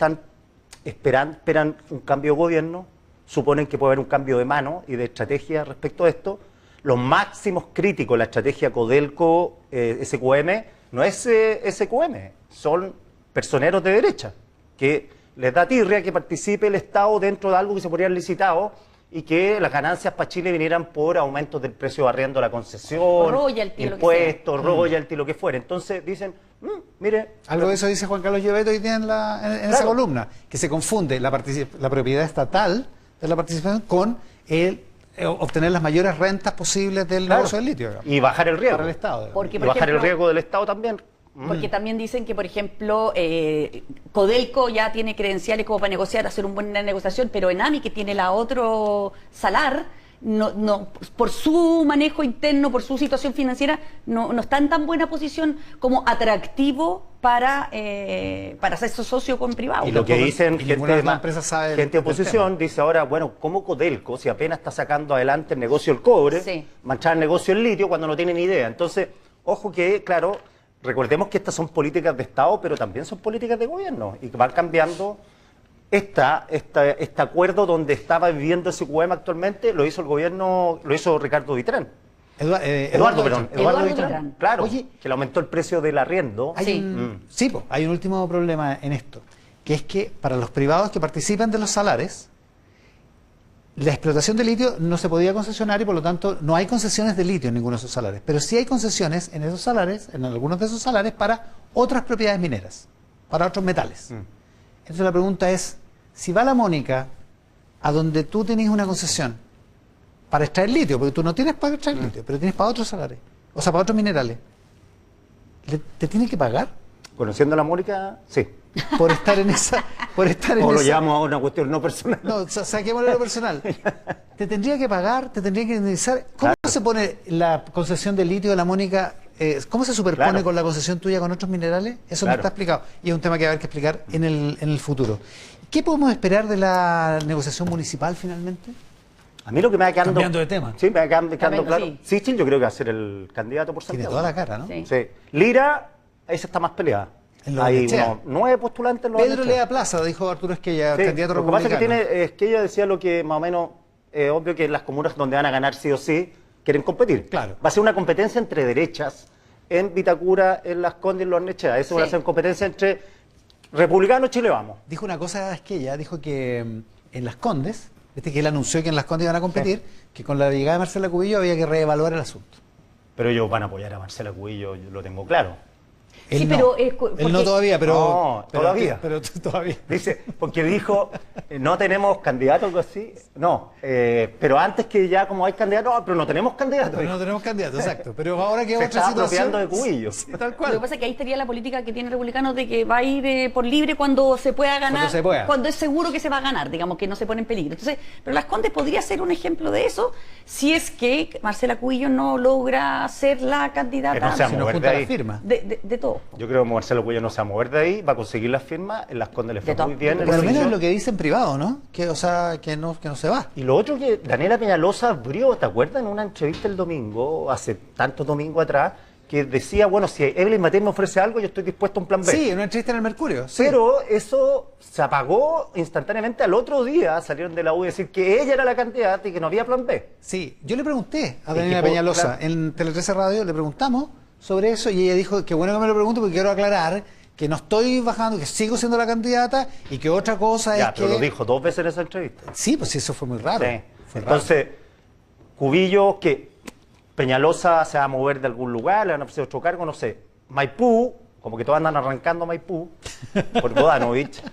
esperan un cambio de gobierno? Suponen que puede haber un cambio de mano y de estrategia respecto a esto. Los máximos críticos de la estrategia Codelco SQM no es SQM, son personeros de derecha, que les da tirria que participe el Estado dentro de algo que se podría haber licitado y que las ganancias para Chile vinieran por aumentos del precio de arriendo de la concesión, royalty, impuestos, royalty, lo que fuera. Entonces dicen, mire... Algo de eso dice Juan Carlos Llobet hoy día en esa columna, que se confunde la propiedad estatal de la participación con obtener las mayores rentas posibles del negocio del litio. Y bajar el riesgo. Para el Estado. Porque, y bajar el riesgo del Estado también. Porque también dicen que, por ejemplo, Codelco ya tiene credenciales como para negociar, hacer una buena negociación, pero Enami, que tiene la otro salar, no, por su manejo interno, por su situación financiera, no está en tan buena posición como atractivo para hacerse socio con privado. Y lo que dicen gente de oposición, dice ahora, bueno, ¿cómo Codelco, si apenas está sacando adelante el negocio del cobre, manchar el negocio del litio cuando no tienen idea? Entonces, ojo que, claro, recordemos que estas son políticas de Estado, pero también son políticas de gobierno y que van cambiando. Este acuerdo donde estaba viviendo SQM actualmente lo hizo el gobierno, lo hizo Ricardo Vitrán. Eduardo Vitrán. Claro, oye, que le aumentó el precio del arriendo. Hay un último problema en esto, que es que para los privados que participan de los salares, la explotación de litio no se podía concesionar y por lo tanto no hay concesiones de litio en ninguno de esos salares, pero sí hay concesiones en esos salares, en algunos de esos salares, para otras propiedades mineras, para otros metales. Entonces la pregunta es, si va la Mónica a donde tú tenés una concesión para extraer litio, porque tú no tienes para extraer litio, pero tienes para otros salares, o sea, para otros minerales, ¿te tiene que pagar? Conociendo a la Mónica, sí. Por estar en esa... O lo llamo a una cuestión no personal. No, saquémosle lo personal. ¿Te tendría que pagar? ¿Te tendría que indemnizar? ¿Cómo se pone la concesión de litio de la Mónica? ¿Cómo se superpone con la concesión tuya con otros minerales? Eso no está explicado. Y es un tema que va a haber que explicar en el futuro. ¿Qué podemos esperar de la negociación municipal finalmente? A mí lo que me va quedando... Cambiando de tema. Sí, me va quedando claro. Sichel yo creo que va a ser el candidato por Santiago. Tiene toda la cara, ¿no? Sí. Lira, esa está más peleada. Hay unos 9 postulantes. Pedro Lea Plaza, dijo Arturo Esquella, candidato republicano. Lo que pasa es que tiene, Esquella decía lo que más o menos obvio, que las comunas donde van a ganar sí o sí quieren competir. Claro. Va a ser una competencia entre derechas en Vitacura, en Las Condes y en Los Nechea. Eso va a ser una competencia entre republicanos y Chile Vamos. Dijo una cosa Esquella, dijo que en Las Condes, viste que él anunció que en Las Condes iban a competir, que con la llegada de Marcela Cubillo había que reevaluar el asunto. Pero ellos van a apoyar a Marcela Cubillo, yo lo tengo claro. Él no. Él no todavía, pero... No, todavía. Pero todavía. Dice, porque dijo, no tenemos candidatos, algo así. No, pero antes que ya como hay candidatos, pero no tenemos candidatos. Pero no tenemos candidatos, exacto. Pero ahora que se otra está situación... apropiando de Cubillo. Sí, tal cual. Lo que pasa es que ahí estaría la política que tiene Republicanos de que va a ir por libre cuando se pueda ganar, cuando es seguro que se va a ganar, digamos, que no se pone en peligro. Entonces, pero Las Condes podría ser un ejemplo de eso si es que Marcela Cubillo no logra ser la candidata. Que no se va a mover de ahí. De todo. Yo creo que Marcelo Cubillo no se va a mover de ahí, va a conseguir las firmas, en Las Condes le fue muy bien. Por lo menos lo que dice en privado, ¿no? Que, o sea, que no se va. Y lo otro que Daniela Peñalosa abrió, ¿te acuerdas? En una entrevista el domingo, hace tantos domingos atrás, que decía, bueno, si Evelyn Matei me ofrece algo, yo estoy dispuesto a un plan B. Sí, en una entrevista en el Mercurio. Sí. Pero eso se apagó instantáneamente al otro día, salieron de la U a decir que ella era la candidata y que no había plan B. Sí, yo le pregunté a Daniela Peñalosa, en Tele 13 Radio, le preguntamos sobre eso y ella dijo que bueno que me lo pregunto porque quiero aclarar que no estoy bajando, que sigo siendo la candidata y que otra cosa es que... Ya, pero lo dijo 2 veces en esa entrevista. Sí, pues eso fue muy raro. Sí. Entonces, Cubillo, que Peñalosa se va a mover de algún lugar, le van a ofrecer otro cargo, no sé. Maipú, como que todos andan arrancando Maipú, por Bodanovich.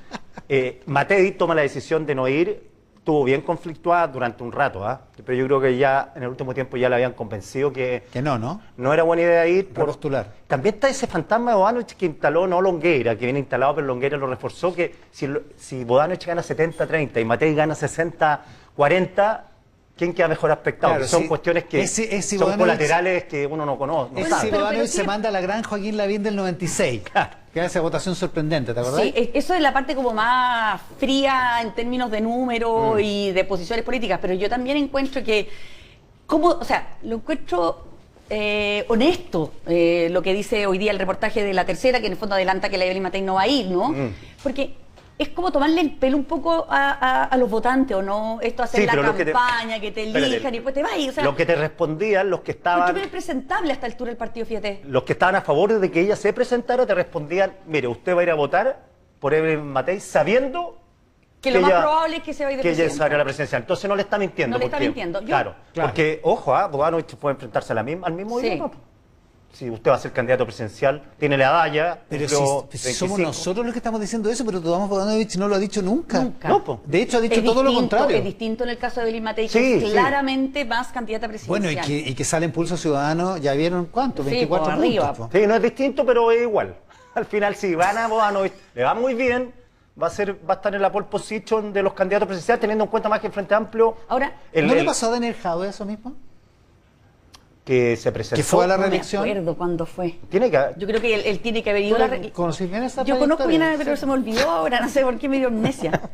Matei toma la decisión de no ir, estuvo bien conflictuada durante un rato, pero yo creo que ya en el último tiempo ya le habían convencido que no era buena idea ir por postular. También está ese fantasma de Bodanovich que instaló, no Longueira, que viene instalado, pero Longueira lo reforzó, que si Bodanovich gana 70-30 y Matei gana 60-40, ¿quién queda mejor aspectado? Claro, son cuestiones que son colaterales que uno no conoce. Si Bodanovich se manda a la gran Joaquín Lavín del 96, que era esa votación sorprendente, ¿te acordás? Sí, eso es la parte como más fría en términos de números y de posiciones políticas, pero yo también encuentro que, lo encuentro honesto lo que dice hoy día el reportaje de La Tercera, que en el fondo adelanta que la Evelyn Matei no va a ir, ¿no? Porque es como tomarle el pelo un poco a los votantes, ¿o no? Esto hacer la campaña, que te elijan y después te vas. O sea, lo que te respondían los que estaban... Mucho presentable a esta altura el partido, fíjate. Los que estaban a favor de que ella se presentara te respondían, mire, usted va a ir a votar por Evelyn Matei sabiendo que lo más probable es que se vaya de presidenta. Que ella se vaya a la presidencia. Entonces no le está mintiendo. No le está mintiendo. Claro, porque, ojo, Bodanovich puede enfrentarse al mismo idioma. Si usted va a ser candidato presidencial, tiene la edad. Pero si somos nosotros los que estamos diciendo eso, pero Tomás Bodanovich no lo ha dicho nunca. No, de hecho, ha dicho todo lo contrario. Es distinto en el caso de Evelyn Matei, que es claramente más candidata presidencial. Bueno, y que sale Impulso Ciudadano, ¿ya vieron cuánto? 24 por puntos. arriba. Sí, no es distinto, pero es igual. Al final, si gana Bodanovich, le va muy bien, va a estar en la pole position de los candidatos presidenciales, teniendo en cuenta más que el Frente Amplio. Ahora, ¿no le pasó a Daniel Jadwe eso mismo? Que se presentó. Que fue a la reelección. No me acuerdo cuándo fue. Yo creo que él tiene que haber ido a la reelección. ¿Conocí bien esa Yo conozco bien a pero sí. se me olvidó ahora, no sé por qué me dio amnesia.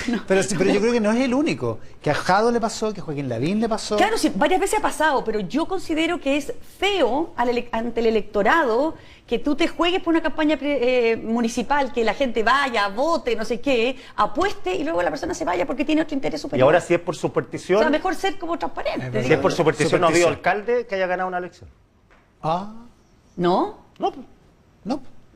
No. Pero yo creo que no es el único. Que a Jadwe le pasó, que a Joaquín Lavín le pasó. Claro, sí, varias veces ha pasado, pero yo considero que es feo ante el electorado que tú te juegues por una campaña municipal, que la gente vaya, vote, no sé qué, apueste y luego la persona se vaya porque tiene otro interés superior. Y ahora si es por superstición. O sea, mejor ser como transparente. Si es por superstición, no ha habido alcalde que haya ganado una elección. ¿No? No.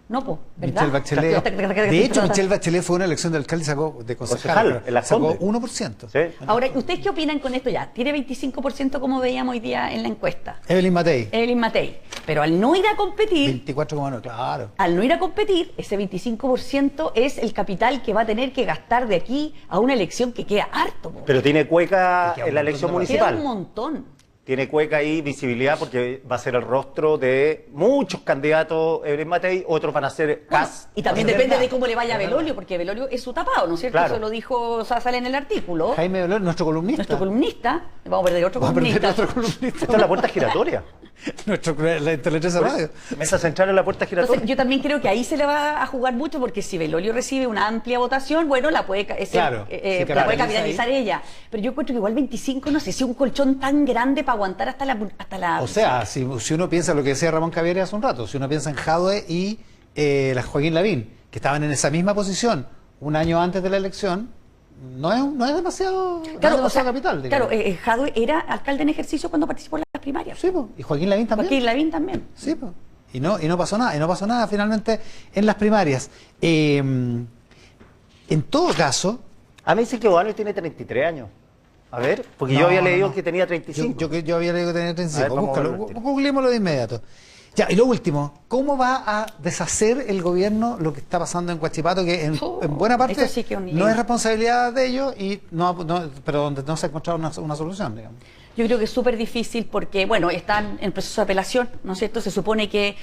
No, pues, ¿verdad? Michelle Bachelet. De hecho, Michelle Bachelet fue una elección de alcalde y sacó de concejal. Sacó 1%. Sí. Ahora, ¿ustedes qué opinan con esto ya? Tiene 25% como veíamos hoy día en la encuesta. Evelyn Matei. Pero al no ir a competir... 24,9, claro. Al no ir a competir, ese 25% es el capital que va a tener que gastar de aquí a una elección que queda harto. Pero tiene cueca en la elección municipal. Queda un montón. Tiene cueca y visibilidad porque va a ser el rostro de muchos candidatos Evelyn Matei, otros van a ser Kass. Y también depende de cómo le vaya a Belolio, porque Belolio es su tapado, ¿no es cierto? Claro. Eso lo dijo, o sea, sale en el artículo. Jaime Belolio, nuestro columnista. Vamos a perder otro columnista. Esto es la puerta giratoria. La Tele13 Radio. Mesa central en la puerta giratoria. Entonces, yo también creo que ahí se le va a jugar mucho, porque si Belolio recibe una amplia votación, bueno, la puede capitalizar ella. Pero yo encuentro que igual 25, no sé si un colchón tan grande para aguantar hasta la... O sea, si uno piensa lo que decía Ramón Cavieres hace un rato, si uno piensa en Jadwe y la Joaquín Lavín, que estaban en esa misma posición un año antes de la elección, no es demasiado, capital. Claro, Jadwe era alcalde en ejercicio cuando participó en las primarias. Sí, pues. Y Joaquín Lavín también. Sí, pues. Y no pasó nada finalmente en las primarias. En todo caso... A mí sí que Bodanovich tiene 33 años. A ver, porque yo había leído que tenía 35. Yo había leído que tenía 35. Búscalo, googleémoslo de inmediato. Ya, y lo último, ¿cómo va a deshacer el gobierno lo que está pasando en Huachipato, que en buena parte sí que no es responsabilidad de ellos, pero donde no se ha encontrado una solución, digamos? Yo creo que es súper difícil porque, bueno, están en proceso de apelación, ¿no es cierto? Se supone que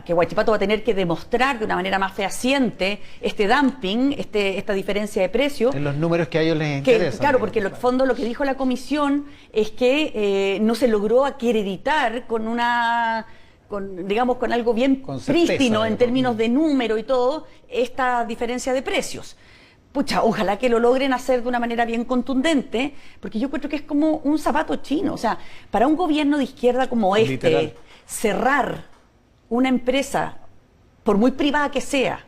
Huachipato va a tener que demostrar de una manera más fehaciente este dumping, esta diferencia de precios. En los números que a ellos les interesan. Claro, porque en el fondo lo que dijo la comisión es que no se logró acreditar con algo bien prístino en términos de número y todo, esta diferencia de precios. Pucha, ojalá que lo logren hacer de una manera bien contundente, porque yo creo que es como un zapato chino. O sea, para un gobierno de izquierda como este, cerrar una empresa, por muy privada que sea,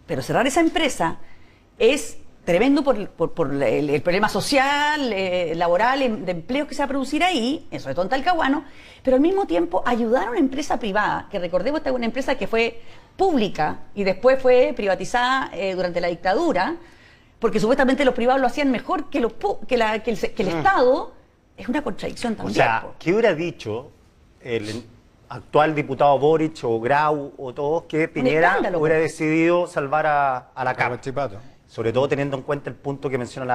pero cerrar esa empresa es tremendo por el problema social, laboral, de empleo que se va a producir ahí, sobre todo en Talcahuano, pero al mismo tiempo ayudar a una empresa privada, que recordemos esta es una empresa que fue pública y después fue privatizada durante la dictadura, porque supuestamente los privados lo hacían mejor que el Estado, es una contradicción también. O sea, ¿qué hubiera dicho el actual diputado Boric o Grau o todos que Piñera hubiera decidido salvar a la CAP? Sobre todo teniendo en cuenta el punto que menciona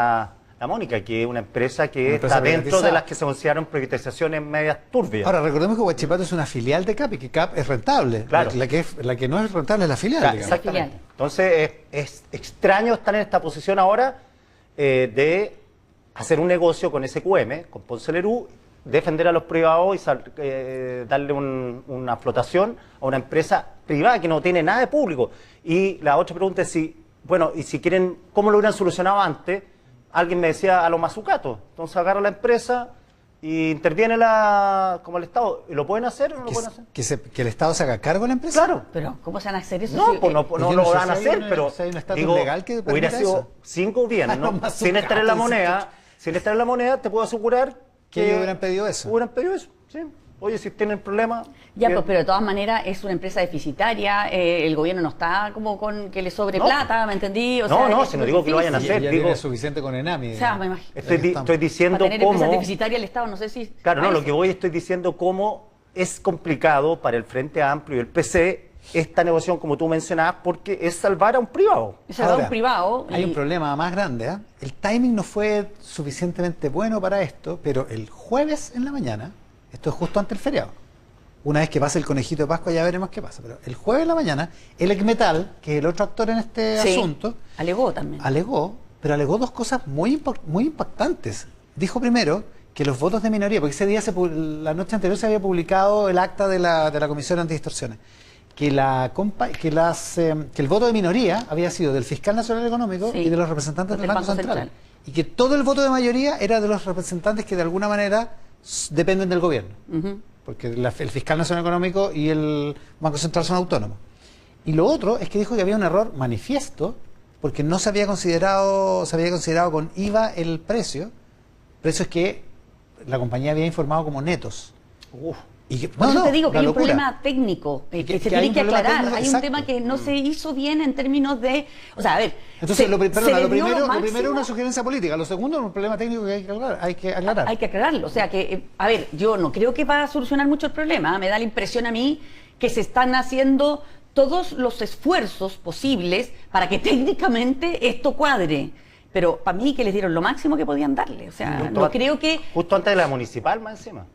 la Mónica, que es una empresa que está dentro de las que se consideran privatizaciones medias turbias. Ahora, recordemos que Huachipato es una filial de CAP y que CAP es rentable. Claro. La que no es rentable es la filial. Claro, exactamente. Entonces, es extraño estar en esta posición ahora de hacer un negocio con SQM, con Ponce Lerú, defender a los privados y darle una flotación a una empresa privada que no tiene nada de público. Y la otra pregunta es si quieren, ¿cómo lo hubieran solucionado antes? Alguien me decía a los mazucatos. Entonces agarra la empresa y interviene como el Estado. ¿Y lo pueden hacer o no lo pueden hacer? ¿Que el Estado se haga cargo de la empresa? Claro. Pero, ¿cómo se van a hacer eso? No, pues no lo van a hacer, pero hay un estatus legal que hubiera sido sin gobierno, sin estar en la moneda, te puedo asegurar que ellos hubieran pedido eso. Sí. Oye, si tienen problemas... Ya, pues, pero de todas maneras es una empresa deficitaria, el gobierno no está como con que le sobre plata, ¿me entendí? O sea, si no digo que lo vayan a hacer. Ya digo, tiene suficiente con Enami. O sea, me imagino. Estoy diciendo para tener cómo... empresas deficitarias el Estado, no sé si... Claro, lo que estoy diciendo cómo es complicado para el Frente Amplio y el PC esta negociación, como tú mencionabas, porque es salvar a un privado. Salvar a un privado. Hay un problema más grande, ¿eh? El timing no fue suficientemente bueno para esto, pero el jueves en la mañana, esto es justo antes del feriado, una vez que pase el conejito de Pascua ya veremos qué pasa, pero el jueves en la mañana, el Ecmetal, que es el otro actor en este asunto, alegó también. Pero alegó dos cosas muy impactantes. Dijo primero que los votos de minoría, porque ese día, la noche anterior se había publicado el acta de la Comisión Antidistorsiones, que el voto de minoría había sido del Fiscal Nacional Económico y de los representantes del Banco Central. Y que todo el voto de mayoría era de los representantes que de alguna manera dependen del gobierno. Porque el Fiscal Nacional Económico y el Banco Central son autónomos. Y lo otro es que dijo que había un error manifiesto, porque no se había considerado con IVA el precio, precios que la compañía había informado como netos. Y que, por eso te digo que hay un problema técnico que se tiene que aclarar. Hay un tema que no se hizo bien en términos de... O sea, a ver... Entonces, lo primero es una sugerencia política. Lo segundo es un problema técnico que hay que aclarar. Hay que aclararlo. O sea, que, a ver, yo no creo que va a solucionar mucho el problema. Me da la impresión a mí que se están haciendo todos los esfuerzos posibles para que técnicamente esto cuadre. Pero para mí que les dieron lo máximo que podían darle. O sea, no creo que... Justo antes de la municipal, más encima.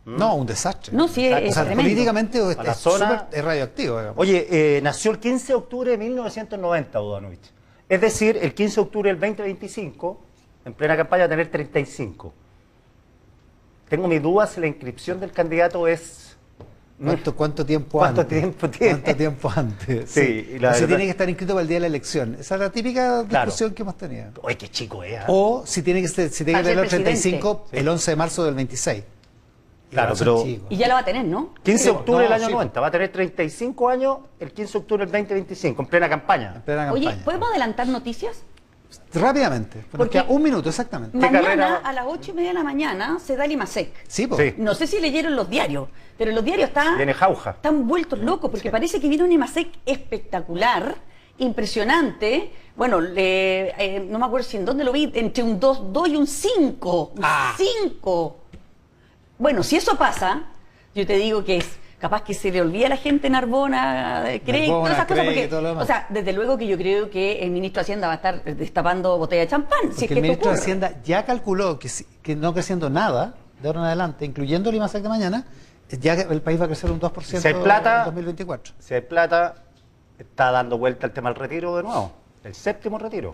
No, un desastre. No, sí, es tremendo. Políticamente es radioactivo. Digamos. Oye, nació el 15 de octubre de 1990, Bodanovich. Es decir, el 15 de octubre del 2025, en plena campaña, va a tener 35. Tengo mis dudas si la inscripción del candidato es... ¿Cuánto tiempo antes? ¿Cuánto tiempo antes? Sí. Si tiene que estar inscrito para el día de la elección. Esa es la típica discusión que hemos tenido. Oye, qué chico es. O si tiene que tener los 35 el 11 de marzo del 26. Claro, pero... Y ya lo va a tener, ¿no? 15 de octubre del año 90, va a tener 35 años el 15 de octubre del 2025, en plena campaña. Oye, ¿podemos adelantar noticias? Rápidamente, porque un minuto exactamente. Mañana a las 8:30 de la mañana se da el IMASEC. Sí, pues. No sé si leyeron los diarios, pero los diarios están vueltos locos, porque parece que viene un IMASEC espectacular, impresionante. Bueno, no me acuerdo si en dónde lo vi, entre un 2 y un 5. Un 5. Bueno, si eso pasa, yo te digo que es capaz que se le olvida a la gente Narbona, todas esas cosas, porque, o sea, desde luego que yo creo que el ministro de Hacienda va a estar destapando botella de champán. Porque el ministro de Hacienda ya calculó que no creciendo nada de ahora en adelante, incluyendo el IMASEC de mañana, ya el país va a crecer un 2% en 2024. Si hay plata, está dando vuelta el tema del retiro de nuevo, el séptimo retiro.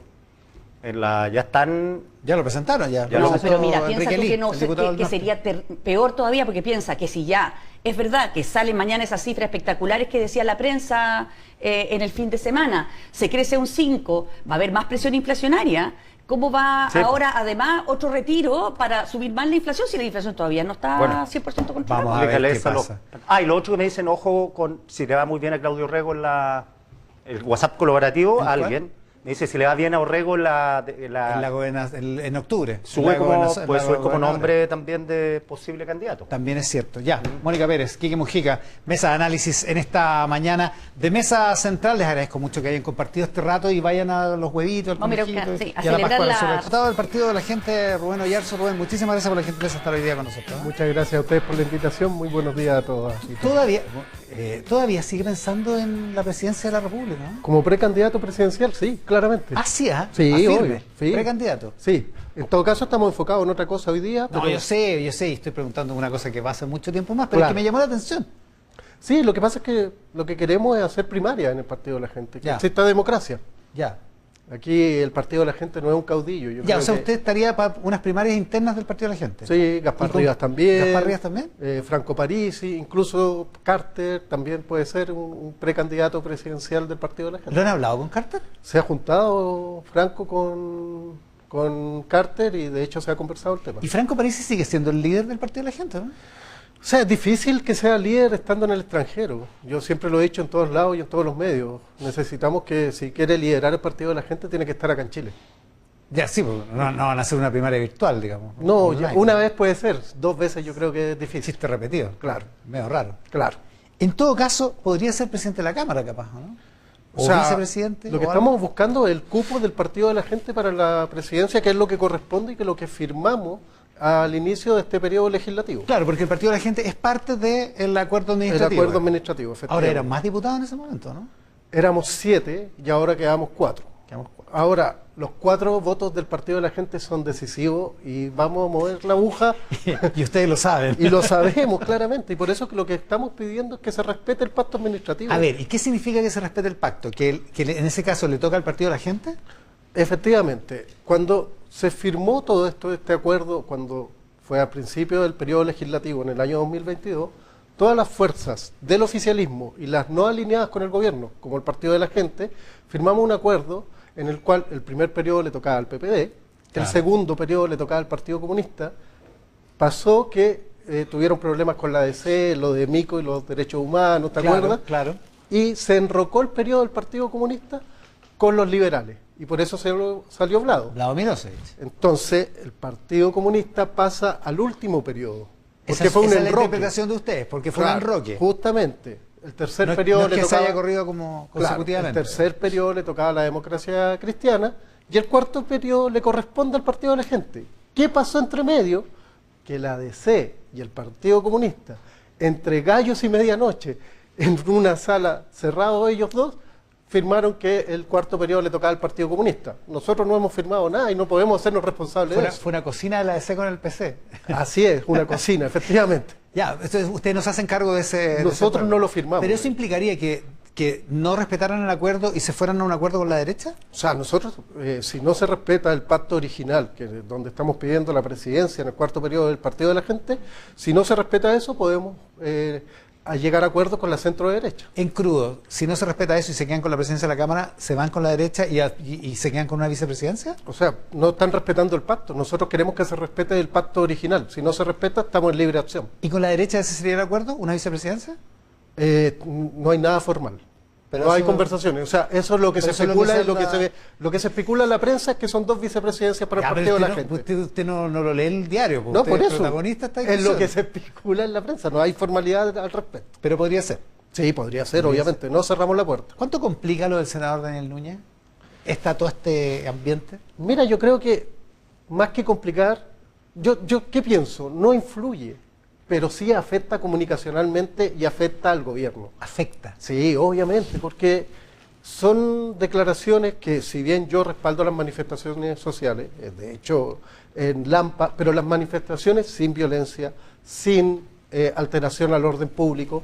Ya lo presentaron ya. Pero mira, piensa tú que sería peor todavía, porque piensa que si ya es verdad que salen mañana esas cifras espectaculares que decía la prensa en el fin de semana, se crece un 5, va a haber más presión inflacionaria. ¿Cómo va ahora, además, otro retiro para subir más la inflación si la inflación todavía no está 100% controlada? Vamos a ver qué pasa. Y lo otro que me dicen, ojo, si le va muy bien a Claudio Rego en el WhatsApp colaborativo, a alguien... Me dice, si le va bien a Orrego en octubre. Sube como nombre también de posible candidato. También es cierto. Ya, Mónica Pérez, Quique Mujica, mesa de análisis en esta mañana de Mesa Central. Les agradezco mucho que hayan compartido este rato y vayan a los huevitos, al conejito, a la Pascua. El resultado del partido de la gente, Rubén Oyarzo. Rubén, muchísimas gracias por la gentileza de estar hoy día con nosotros. Muchas gracias a ustedes por la invitación. Muy buenos días a todas. Todavía sigue pensando en la presidencia de la República, ¿no? Como precandidato presidencial, sí, claramente. Sí, obvio. Sí. Precandidato. Sí. En todo caso estamos enfocados en otra cosa hoy día. No, yo sé, y estoy preguntando una cosa que va a ser mucho tiempo más, pero es que me llamó la atención. Sí, lo que pasa es que lo que queremos es hacer primaria en el Partido de la Gente, que exista democracia. Ya. Aquí el Partido de la Gente no es un caudillo. Usted estaría para unas primarias internas del Partido de la Gente. Sí, Gaspar Rivas también. ¿Gaspar Rivas también? Franco Parisi, incluso Carter también puede ser un precandidato presidencial del Partido de la Gente. ¿Lo han hablado con Carter? Se ha juntado Franco con Carter y de hecho se ha conversado el tema. ¿Y Franco Parisi sigue siendo el líder del Partido de la Gente, no? O sea, es difícil que sea líder estando en el extranjero. Yo siempre lo he dicho en todos lados y en todos los medios. Necesitamos que, si quiere liderar el Partido de la Gente, tiene que estar acá en Chile. Ya, sí, porque no van a hacer una primaria virtual, digamos. No, una vez puede ser, 2 veces yo creo que es difícil. Chiste repetido. Claro. Medio raro. Claro. En todo caso, podría ser presidente de la Cámara, capaz, ¿no? O vicepresidente. Lo que estamos buscando es el cupo del Partido de la Gente para la presidencia, que es lo que corresponde y que es lo que firmamos al inicio de este periodo legislativo. Claro, porque el Partido de la Gente es parte del acuerdo administrativo. El acuerdo administrativo, efectivamente. Ahora eran más diputados en ese momento, ¿no? Éramos 7 y ahora quedamos 4. Ahora, los 4 votos del Partido de la Gente son decisivos y vamos a mover la aguja. Y ustedes lo saben. Y lo sabemos claramente. Y por eso que lo que estamos pidiendo es que se respete el pacto administrativo. A ver, ¿y qué significa que se respete el pacto? ¿Que en ese caso le toca al Partido de la Gente? Efectivamente. Cuando se firmó todo esto, este acuerdo, cuando fue al principio del periodo legislativo, en el año 2022, todas las fuerzas del oficialismo y las no alineadas con el gobierno, como el Partido de la Gente, firmamos un acuerdo en el cual el primer periodo le tocaba al PPD, el segundo periodo le tocaba al Partido Comunista. Pasó que tuvieron problemas con la ADC, lo de Mico y los derechos humanos, ¿te acuerdas? Claro. Y se enrocó el periodo del Partido Comunista con los liberales. Y por eso salió Vlado. Vlado Milosevic. Entonces, el Partido Comunista pasa al último periodo. Porque fue un enroque. Esa es la interpretación de ustedes, porque fue un enroque. Justamente. El tercer periodo le tocaba, se haya corrido como consecutivamente. El tercer periodo le tocaba a la Democracia Cristiana y el cuarto periodo le corresponde al Partido de la Gente. ¿Qué pasó entre medio? Que la ADC y el Partido Comunista, entre gallos y medianoche, en una sala cerrado ellos dos, firmaron que el cuarto periodo le tocaba al Partido Comunista. Nosotros no hemos firmado nada y no podemos hacernos responsables de eso. Fue una cocina de la ADC con el PC. Así es, una cocina, efectivamente. Ya, entonces ustedes nos hacen cargo de ese... Nosotros no lo firmamos. ¿Pero eso implicaría que no respetaran el acuerdo y se fueran a un acuerdo con la derecha? O sea, nosotros, si no se respeta el pacto original, que es donde estamos pidiendo la presidencia en el cuarto periodo del Partido de la Gente, si no se respeta eso, podemos llegar a acuerdos con la centro derecha. En crudo, si no se respeta eso y se quedan con la presidencia de la Cámara, ¿se van con la derecha y se quedan con una vicepresidencia? O sea, no están respetando el pacto. Nosotros queremos que se respete el pacto original. Si no se respeta, estamos en libre acción. ¿Y con la derecha ese sería el acuerdo? ¿Una vicepresidencia? No hay nada formal. Pero no hay conversaciones. O sea, eso es lo que se especula, lo que se especula en la prensa es que son 2 vicepresidencias para el Partido de la Gente. Usted no lo lee el diario, no, por eso. Protagonista está es lo que se especula en la prensa, no hay formalidad al respecto. Pero podría ser. Sí, podría ser, obviamente. No cerramos la puerta. ¿Cuánto complica lo del senador Daniel Núñez? ¿Está todo este ambiente? Mira, yo creo que más que complicar, yo ¿qué pienso? No influye, pero sí afecta comunicacionalmente y afecta al gobierno. ¿Afecta? Sí, obviamente, porque son declaraciones que, si bien yo respaldo las manifestaciones sociales, de hecho en Lampa, pero las manifestaciones sin violencia, sin alteración al orden público.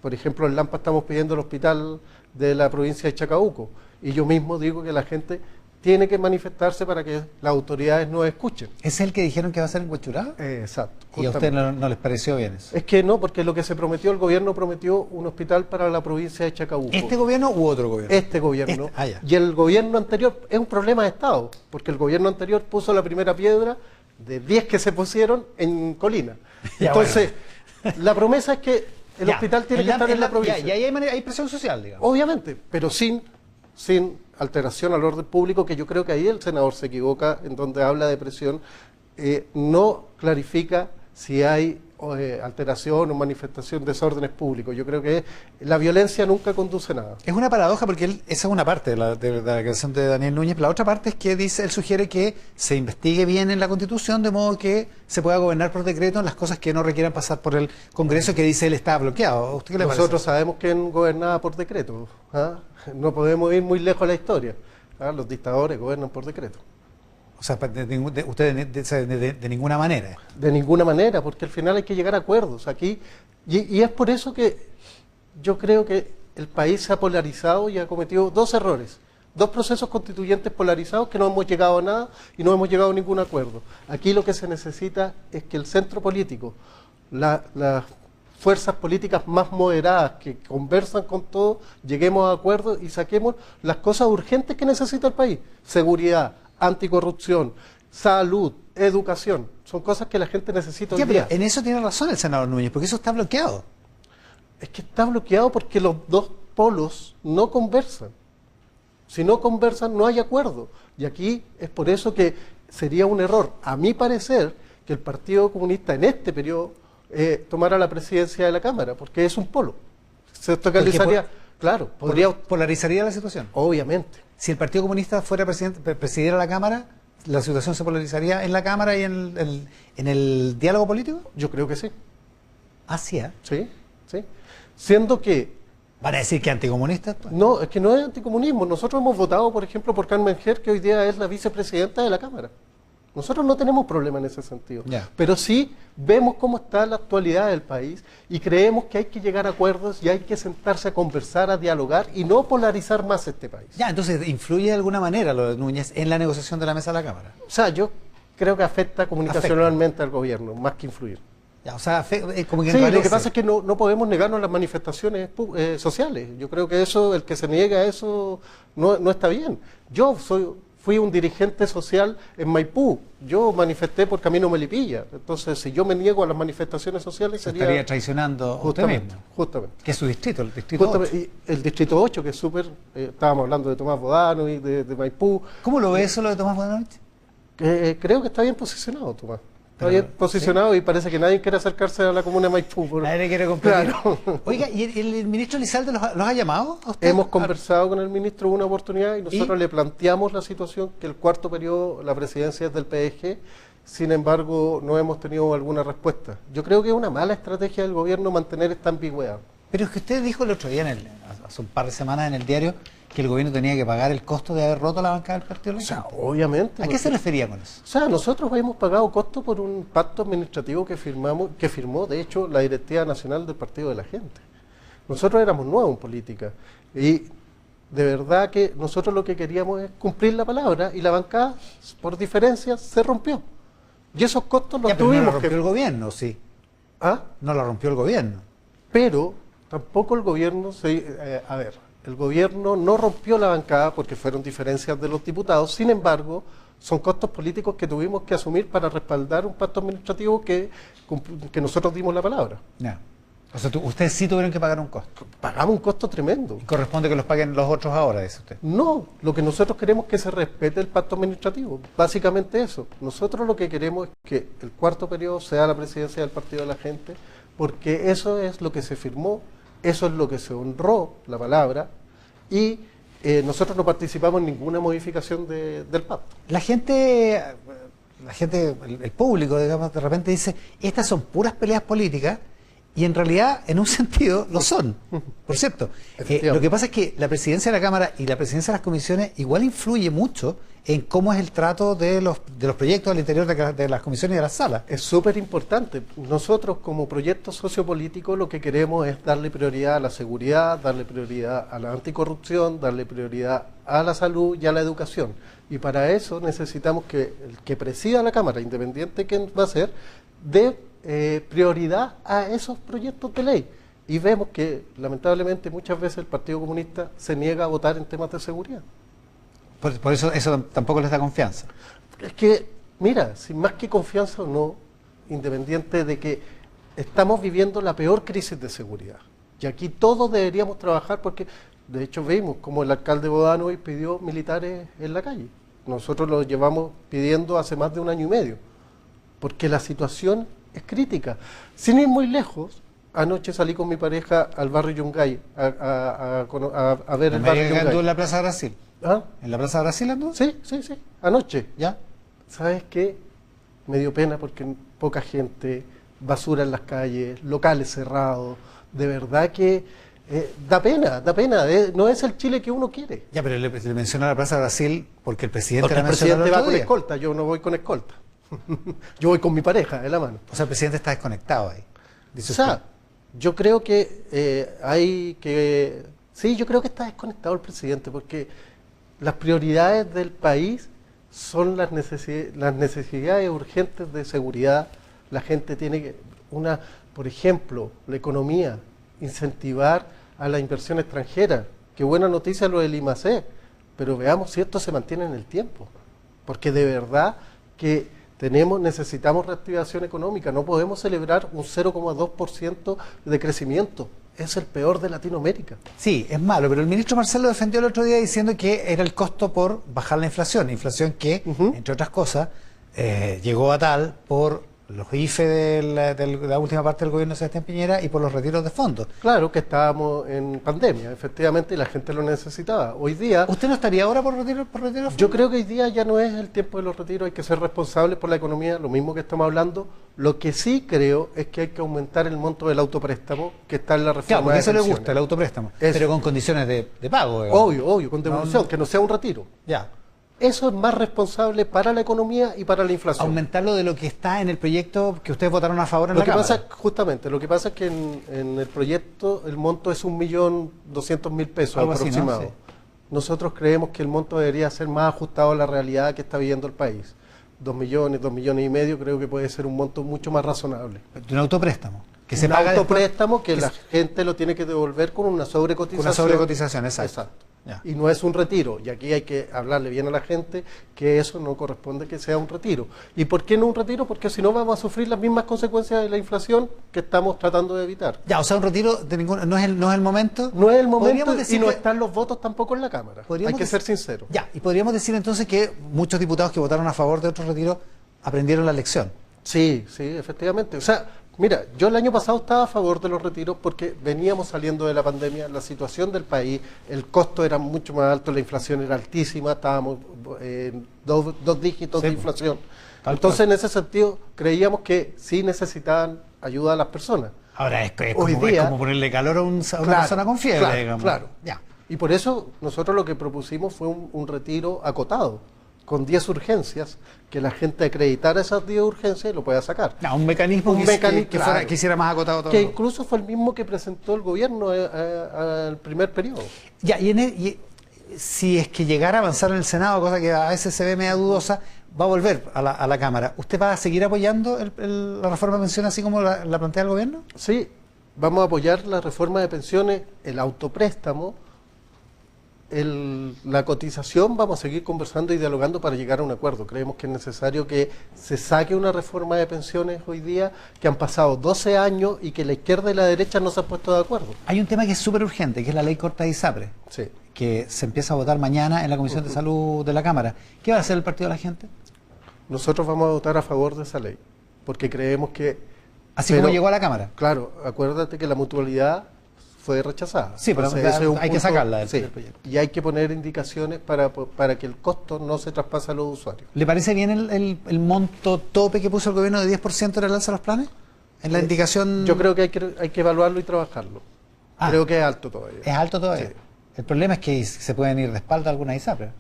Por ejemplo, en Lampa estamos pidiendo el hospital de la provincia de Chacabuco, y yo mismo digo que la gente tiene que manifestarse para que las autoridades nos escuchen. ¿Es el que dijeron que va a ser en Huechuraba? Exacto. ¿Y a usted no les pareció bien eso? Es que no, porque lo que se prometió, el gobierno prometió un hospital para la provincia de Chacabuco. ¿Este gobierno u otro gobierno? Este gobierno. Y el gobierno anterior es un problema de Estado, porque el gobierno anterior puso la primera piedra de 10 que se pusieron en Colina. Entonces, la promesa es que el hospital tiene que estar en la provincia. Y ahí hay presión social, digamos. Obviamente, pero sin alteración al orden público, que yo creo que ahí el senador se equivoca en donde habla de presión, no clarifica si hay alteración o manifestación de desórdenes públicos. Yo creo que la violencia nunca conduce a nada. Es una paradoja porque esa es una parte de la declaración de Daniel Núñez. La otra parte es que él sugiere que se investigue bien en la Constitución de modo que se pueda gobernar por decreto en las cosas que no requieran pasar por el Congreso, que dice él está bloqueado. ¿A usted qué le parece? Nosotros sabemos que gobernaba por decreto. No podemos ir muy lejos a la historia. Los dictadores gobernan por decreto. O sea, usted de ninguna manera. De ninguna manera, porque al final hay que llegar a acuerdos aquí. Y es por eso que yo creo que el país se ha polarizado y ha cometido 2 errores. 2 procesos constituyentes polarizados que no hemos llegado a nada y no hemos llegado a ningún acuerdo. Aquí lo que se necesita es que el centro político, las fuerzas políticas más moderadas que conversan con todos, lleguemos a acuerdos y saquemos las cosas urgentes que necesita el país. Seguridad, anticorrupción, salud, educación. Son cosas que la gente necesita hoy día. En eso tiene razón el senador Núñez, porque eso está bloqueado. Es que está bloqueado porque los 2 polos no conversan. Si no conversan, no hay acuerdo. Y aquí es por eso que sería un error, a mi parecer, que el Partido Comunista en este periodo tomara la presidencia de la Cámara, porque es un polo. Se totalizaría, claro. Polarizaría la situación. Obviamente. Si el Partido Comunista presidiera la Cámara, la situación se polarizaría en la Cámara y en el diálogo político? Yo creo que sí. ¿Así? Sí, sí. Siendo que... ¿Van a decir que anticomunistas? Pues? No, es que no es anticomunismo. Nosotros hemos votado, por ejemplo, por Carmen Ger, que hoy día es la vicepresidenta de la Cámara. Nosotros no tenemos problema en ese sentido. Ya. Pero sí vemos cómo está la actualidad del país y creemos que hay que llegar a acuerdos y hay que sentarse a conversar, a dialogar y no polarizar más este país. Ya, entonces, ¿influye de alguna manera lo de Núñez en la negociación de la mesa de la Cámara? O sea, yo creo que afecta comunicacionalmente al gobierno, más que influir. Ya, o sea, como que Sí, enrarece. lo que pasa es que no podemos negarnos las manifestaciones sociales. Yo creo que eso, el que se niega a eso, no está bien. Yo fui un dirigente social en Maipú. Yo manifesté por Camino Melipilla. Entonces, si yo me niego a las manifestaciones sociales, estaría traicionando usted mismo. Justamente. ¿Qué es su distrito? El distrito 8. Y el distrito 8, que es súper... estábamos hablando de Tomás Bodano y de Maipú. ¿Cómo lo ve eso lo de Tomás Bodano? Creo que está bien posicionado, Tomás. Está bien posicionado, ¿sí? Y parece que nadie quiere acercarse a la comuna de Maipú. Nadie quiere competir. Claro. Oiga, ¿y el ministro Lizalde los ha llamado a usted? Hemos conversado con el ministro una oportunidad y nosotros le planteamos la situación que el cuarto periodo, la presidencia es del PSG, sin embargo no hemos tenido alguna respuesta. Yo creo que es una mala estrategia del gobierno mantener esta ambigüedad. Pero es que usted dijo el otro día, hace un par de semanas en el diario, que el gobierno tenía que pagar el costo de haber roto la bancada del Partido de la Gente. Obviamente. ¿A qué se refería con eso? O sea, nosotros hemos pagado costo por un pacto administrativo que firmó, de hecho, la Directiva Nacional del Partido de la Gente. Nosotros éramos nuevos en política y de verdad que nosotros lo que queríamos es cumplir la palabra y la bancada, por diferencias, se rompió. Y esos costos los tuvimos no la rompió el gobierno, sí. ¿Ah? No la rompió el gobierno. Pero tampoco el gobierno el gobierno no rompió la bancada porque fueron diferencias de los diputados, sin embargo, son costos políticos que tuvimos que asumir para respaldar un pacto administrativo que nosotros dimos la palabra. Ya. O sea, ustedes sí tuvieron que pagar un costo. Pagamos un costo tremendo. ¿Y corresponde que los paguen los otros ahora, dice usted? No, lo que nosotros queremos es que se respete el pacto administrativo, básicamente eso. Nosotros lo que queremos es que el cuarto periodo sea la presidencia del Partido de la Gente, porque eso es lo que se firmó, eso es lo que se honró, la palabra, y nosotros no participamos en ninguna modificación del pacto. La gente, el público, digamos, de repente dice, estas son puras peleas políticas, y en realidad, en un sentido, lo son. Por cierto, lo que pasa es que la presidencia de la Cámara y la presidencia de las comisiones igual influye mucho en cómo es el trato de los proyectos al interior de las comisiones y de las salas. Es súper importante. Nosotros, como proyecto sociopolítico, lo que queremos es darle prioridad a la seguridad, darle prioridad a la anticorrupción, darle prioridad a la salud y a la educación. Y para eso necesitamos que el que presida la Cámara, independiente quién va a ser, dé prioridad a esos proyectos de ley. Y vemos que, lamentablemente, muchas veces el Partido Comunista se niega a votar en temas de seguridad. Por eso tampoco les da confianza. Es que, mira, sin más que confianza o no, independiente de que estamos viviendo la peor crisis de seguridad. Y aquí todos deberíamos trabajar porque, de hecho, vimos como el alcalde Bodano hoy pidió militares en la calle. Nosotros lo llevamos pidiendo hace más de 1 año y medio, porque la situación es crítica. Sin ir muy lejos, anoche salí con mi pareja al barrio Yungay a ver el barrio Yungay. ¿Anduvo en la Plaza Brasil? ¿Ah? ¿En la Plaza Brasil anduvo? Sí, anoche. ¿Ya? ¿Sabes qué? Me dio pena porque poca gente, basura en las calles, locales cerrados, de verdad que da pena, no es el Chile que uno quiere. Ya, pero le menciona la Plaza Brasil porque el presidente porque la mencionó. El presidente va con escolta, yo no voy con escolta. Yo voy con mi pareja de la mano. O sea, el presidente está desconectado ahí. Dice usted. Yo creo que sí, yo creo que está desconectado el presidente porque las prioridades del país son las necesidades urgentes de seguridad. La gente tiene que, por ejemplo, la economía, incentivar a la inversión extranjera. Qué buena noticia lo del IMACE, pero veamos si esto se mantiene en el tiempo. Porque de verdad que necesitamos reactivación económica, no podemos celebrar un 0,2% de crecimiento. Es el peor de Latinoamérica. Sí, es malo, pero el ministro Marcel lo defendió el otro día diciendo que era el costo por bajar la inflación que, entre otras cosas, llegó a tal por los IFE de la última parte del gobierno de Sebastián Piñera y por los retiros de fondos. Claro que estábamos en pandemia, efectivamente, y la gente lo necesitaba. Hoy día... ¿Usted no estaría ahora por retiro de fondos? Yo creo que hoy día ya no es el tiempo de los retiros, hay que ser responsables por la economía, lo mismo que estamos hablando. Lo que sí creo es que hay que aumentar el monto del autopréstamo que está en la reforma. Claro, porque eso de le gusta, el autopréstamo, eso. Pero con condiciones de pago. Obvio, con devolución, que no sea un retiro. Ya. Eso es más responsable para la economía y para la inflación. Aumentarlo de lo que está en el proyecto que ustedes votaron a favor en la Cámara. Lo que pasa es que en el proyecto el monto es 1.200.000 pesos algo aproximado. Así, ¿no? Sí. Nosotros creemos que el monto debería ser más ajustado a la realidad que está viviendo el país. 2 millones, 2 millones y medio, creo que puede ser un monto mucho más razonable. De un autopréstamo. Que se un paga autopréstamo después, que la gente lo tiene que devolver con una sobrecotización. Con una sobrecotización, exacto. Ya. Y no es un retiro, y aquí hay que hablarle bien a la gente que eso no corresponde que sea un retiro. ¿Y por qué no un retiro? Porque si no vamos a sufrir las mismas consecuencias de la inflación que estamos tratando de evitar. Ya, o sea, un retiro no es el momento. No es el momento y no que están los votos tampoco en la Cámara. Hay que ser sinceros. Ya, y podríamos decir entonces que muchos diputados que votaron a favor de otro retiro aprendieron la lección. Sí, efectivamente. O sea, mira, yo el año pasado estaba a favor de los retiros porque veníamos saliendo de la pandemia, la situación del país, el costo era mucho más alto, la inflación era altísima, estábamos en dos dígitos de inflación. Entonces, en ese sentido, creíamos que sí necesitaban ayuda a las personas. Ahora es como ponerle calor a una persona con fiebre, digamos. Claro. Ya. Y por eso nosotros lo que propusimos fue un retiro acotado, con 10 urgencias, que la gente acreditara esas 10 urgencias y lo pueda sacar. No, un mecanismo que hiciera más acotado todo. Que incluso fue el mismo que presentó el gobierno al primer periodo. Ya, y si es que llegara a avanzar en el Senado, cosa que a veces se ve media dudosa, va a volver a la Cámara. ¿Usted va a seguir apoyando la reforma de pensiones así como la plantea el gobierno? Sí, vamos a apoyar la reforma de pensiones, el autopréstamo, la cotización. Vamos a seguir conversando y dialogando para llegar a un acuerdo. Creemos que es necesario que se saque una reforma de pensiones hoy día, que han pasado 12 años y que la izquierda y la derecha no se han puesto de acuerdo. Hay un tema que es súper urgente, que es la ley corta de ISAPRE, sí, que se empieza a votar mañana en la Comisión de Salud de la Cámara. ¿Qué va a hacer el Partido de la Gente? Nosotros vamos a votar a favor de esa ley, porque creemos que... Así como llegó a la Cámara. Claro, acuérdate que la mutualidad fue rechazada. Sí, pero hay que sacarla del proyecto. Y hay que poner indicaciones para que el costo no se traspase a los usuarios. ¿Le parece bien el monto tope que puso el gobierno de 10% en el alza de los planes? En la indicación... Yo creo que hay que evaluarlo y trabajarlo. Creo que es alto todavía. ¿Es alto todavía? Sí. El problema es que se pueden ir de espalda algunas ISAPRE.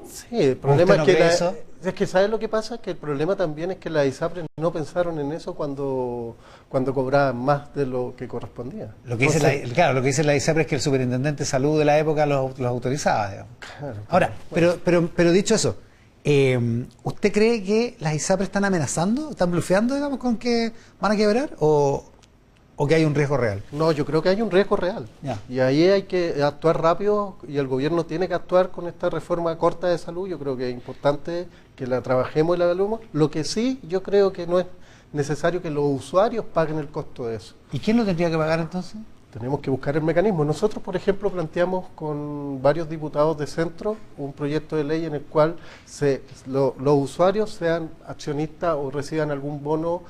Sí, el problema es que ¿sabes lo que pasa? Que el problema también es que las ISAPRE no pensaron en eso cuando cobraban más de lo que correspondía. Lo que dice la ISAPRE es que el superintendente de salud de la época los autorizaba, digamos. Claro. Ahora, pero dicho eso, ¿usted cree que las ISAPRE están amenazando, están blufeando, digamos, con que van a quebrar o que hay un riesgo real? No, yo creo que hay un riesgo real. Ya. Y ahí hay que actuar rápido y el gobierno tiene que actuar con esta reforma corta de salud. Yo creo que es importante que la trabajemos y la evaluemos. Lo que sí, yo creo que no es necesario que los usuarios paguen el costo de eso. ¿Y quién lo tendría que pagar entonces? Tenemos que buscar el mecanismo. Nosotros, por ejemplo, planteamos con varios diputados de centro un proyecto de ley en el cual los usuarios sean accionistas o reciban algún bono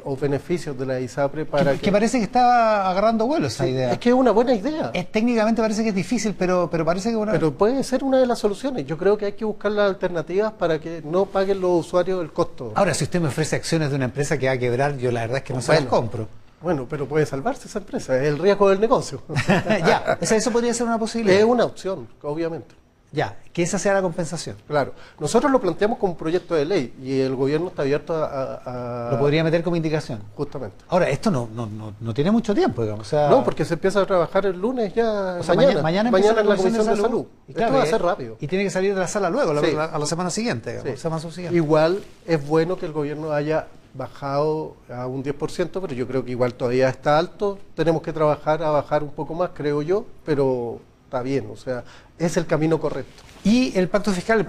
o beneficios de la ISAPRE para que parece que está agarrando vuelo esa idea. Es que es una buena idea. Técnicamente parece que es difícil, pero parece que pero puede ser una de las soluciones. Yo creo que hay que buscar las alternativas para que no paguen los usuarios el costo. Ahora, si usted me ofrece acciones de una empresa que va a quebrar, yo la verdad es que no se las compro. Bueno, pero puede salvarse esa empresa, es el riesgo del negocio. Ya, o sea, eso podría ser una posibilidad. Es una opción, obviamente. Ya, que esa sea la compensación. Claro, nosotros lo planteamos como un proyecto de ley y el gobierno está abierto a... Lo podría meter como indicación. Justamente. Ahora, esto no tiene mucho tiempo, digamos. O sea, no, porque se empieza a trabajar el lunes ya, o sea, mañana en la Comisión de Salud. Y claro, esto va a ser rápido. Y tiene que salir de la sala luego, a la semana siguiente. Digamos, siguiente. Igual es bueno que el gobierno haya bajado a un 10%, pero yo creo que igual todavía está alto. Tenemos que trabajar a bajar un poco más, creo yo, pero está bien, o sea, es el camino correcto. Y el pacto fiscal,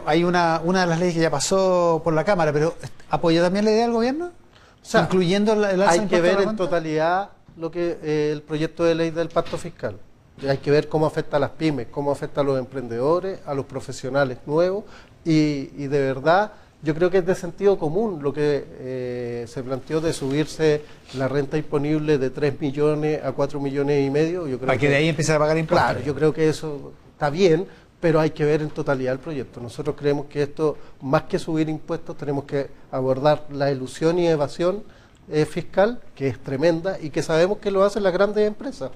hay una de las leyes que ya pasó por la Cámara, pero ¿apoya también la idea del gobierno? O sea, incluyendo el alza hay que ver en totalidad lo que el proyecto de ley del pacto fiscal. Hay que ver cómo afecta a las pymes, cómo afecta a los emprendedores, a los profesionales nuevos y de verdad Yo creo que es de sentido común lo que se planteó de subirse la renta imponible de 3 millones a 4 millones y medio. Yo creo para que de ahí empiece a pagar impuestos. Claro, yo creo que eso está bien, pero hay que ver en totalidad el proyecto. Nosotros creemos que esto, más que subir impuestos, tenemos que abordar la elusión y evasión fiscal, que es tremenda y que sabemos que lo hacen las grandes empresas.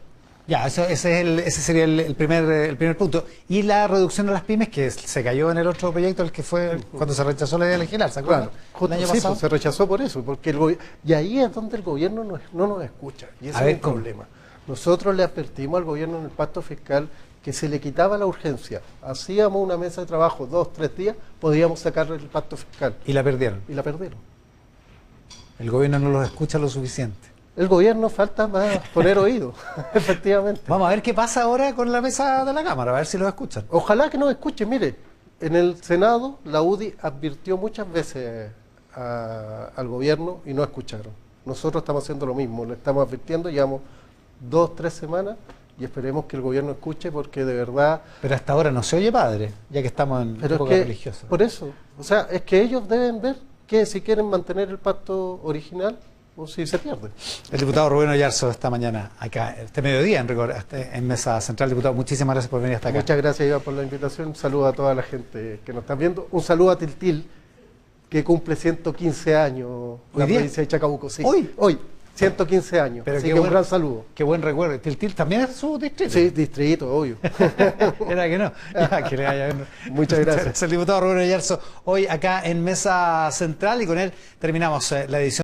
Ya, ese sería el primer punto. Y la reducción de las pymes, que se cayó en el otro proyecto, el que fue cuando se rechazó la idea legislar, ¿se acuerdan? Claro, el año pasado. Pues, se rechazó por eso, porque y ahí es donde el gobierno no nos escucha, y ese es el problema. Nosotros le advertimos al gobierno en el pacto fiscal que se le quitaba la urgencia. Hacíamos una mesa de trabajo 2, 3 días, podíamos sacar el pacto fiscal. Y la perdieron. Y la perdieron. El gobierno no los escucha lo suficiente. El gobierno falta más poner oído, efectivamente. Vamos a ver qué pasa ahora con la mesa de la Cámara, a ver si los escuchan. Ojalá que nos escuchen. Mire, en el Senado la UDI advirtió muchas veces al gobierno y no escucharon. Nosotros estamos haciendo lo mismo, le estamos advirtiendo, llevamos 2, 3 semanas y esperemos que el gobierno escuche porque de verdad... Pero hasta ahora no se oye, padre, ya que estamos en época religiosa. Por eso, o sea, es que ellos deben ver que si quieren mantener el pacto original o si se pierde. El diputado Rubén Oyarzo esta mañana, acá, este mediodía en Mesa Central. Diputado, muchísimas gracias por venir hasta acá. Muchas gracias, Iván, por la invitación. Un saludo a toda la gente que nos está viendo. Un saludo a Tiltil, que cumple 115 años, la provincia de Chacabuco. Sí. Hoy. 115 años. Pero así que un gran saludo. Qué buen recuerdo. ¿Tiltil también es su distrito? Sí, distrito, obvio. Era que no. Ya, que le vaya bien. Muchas gracias. El diputado Rubén Oyarzo, hoy acá en Mesa Central, y con él terminamos la edición.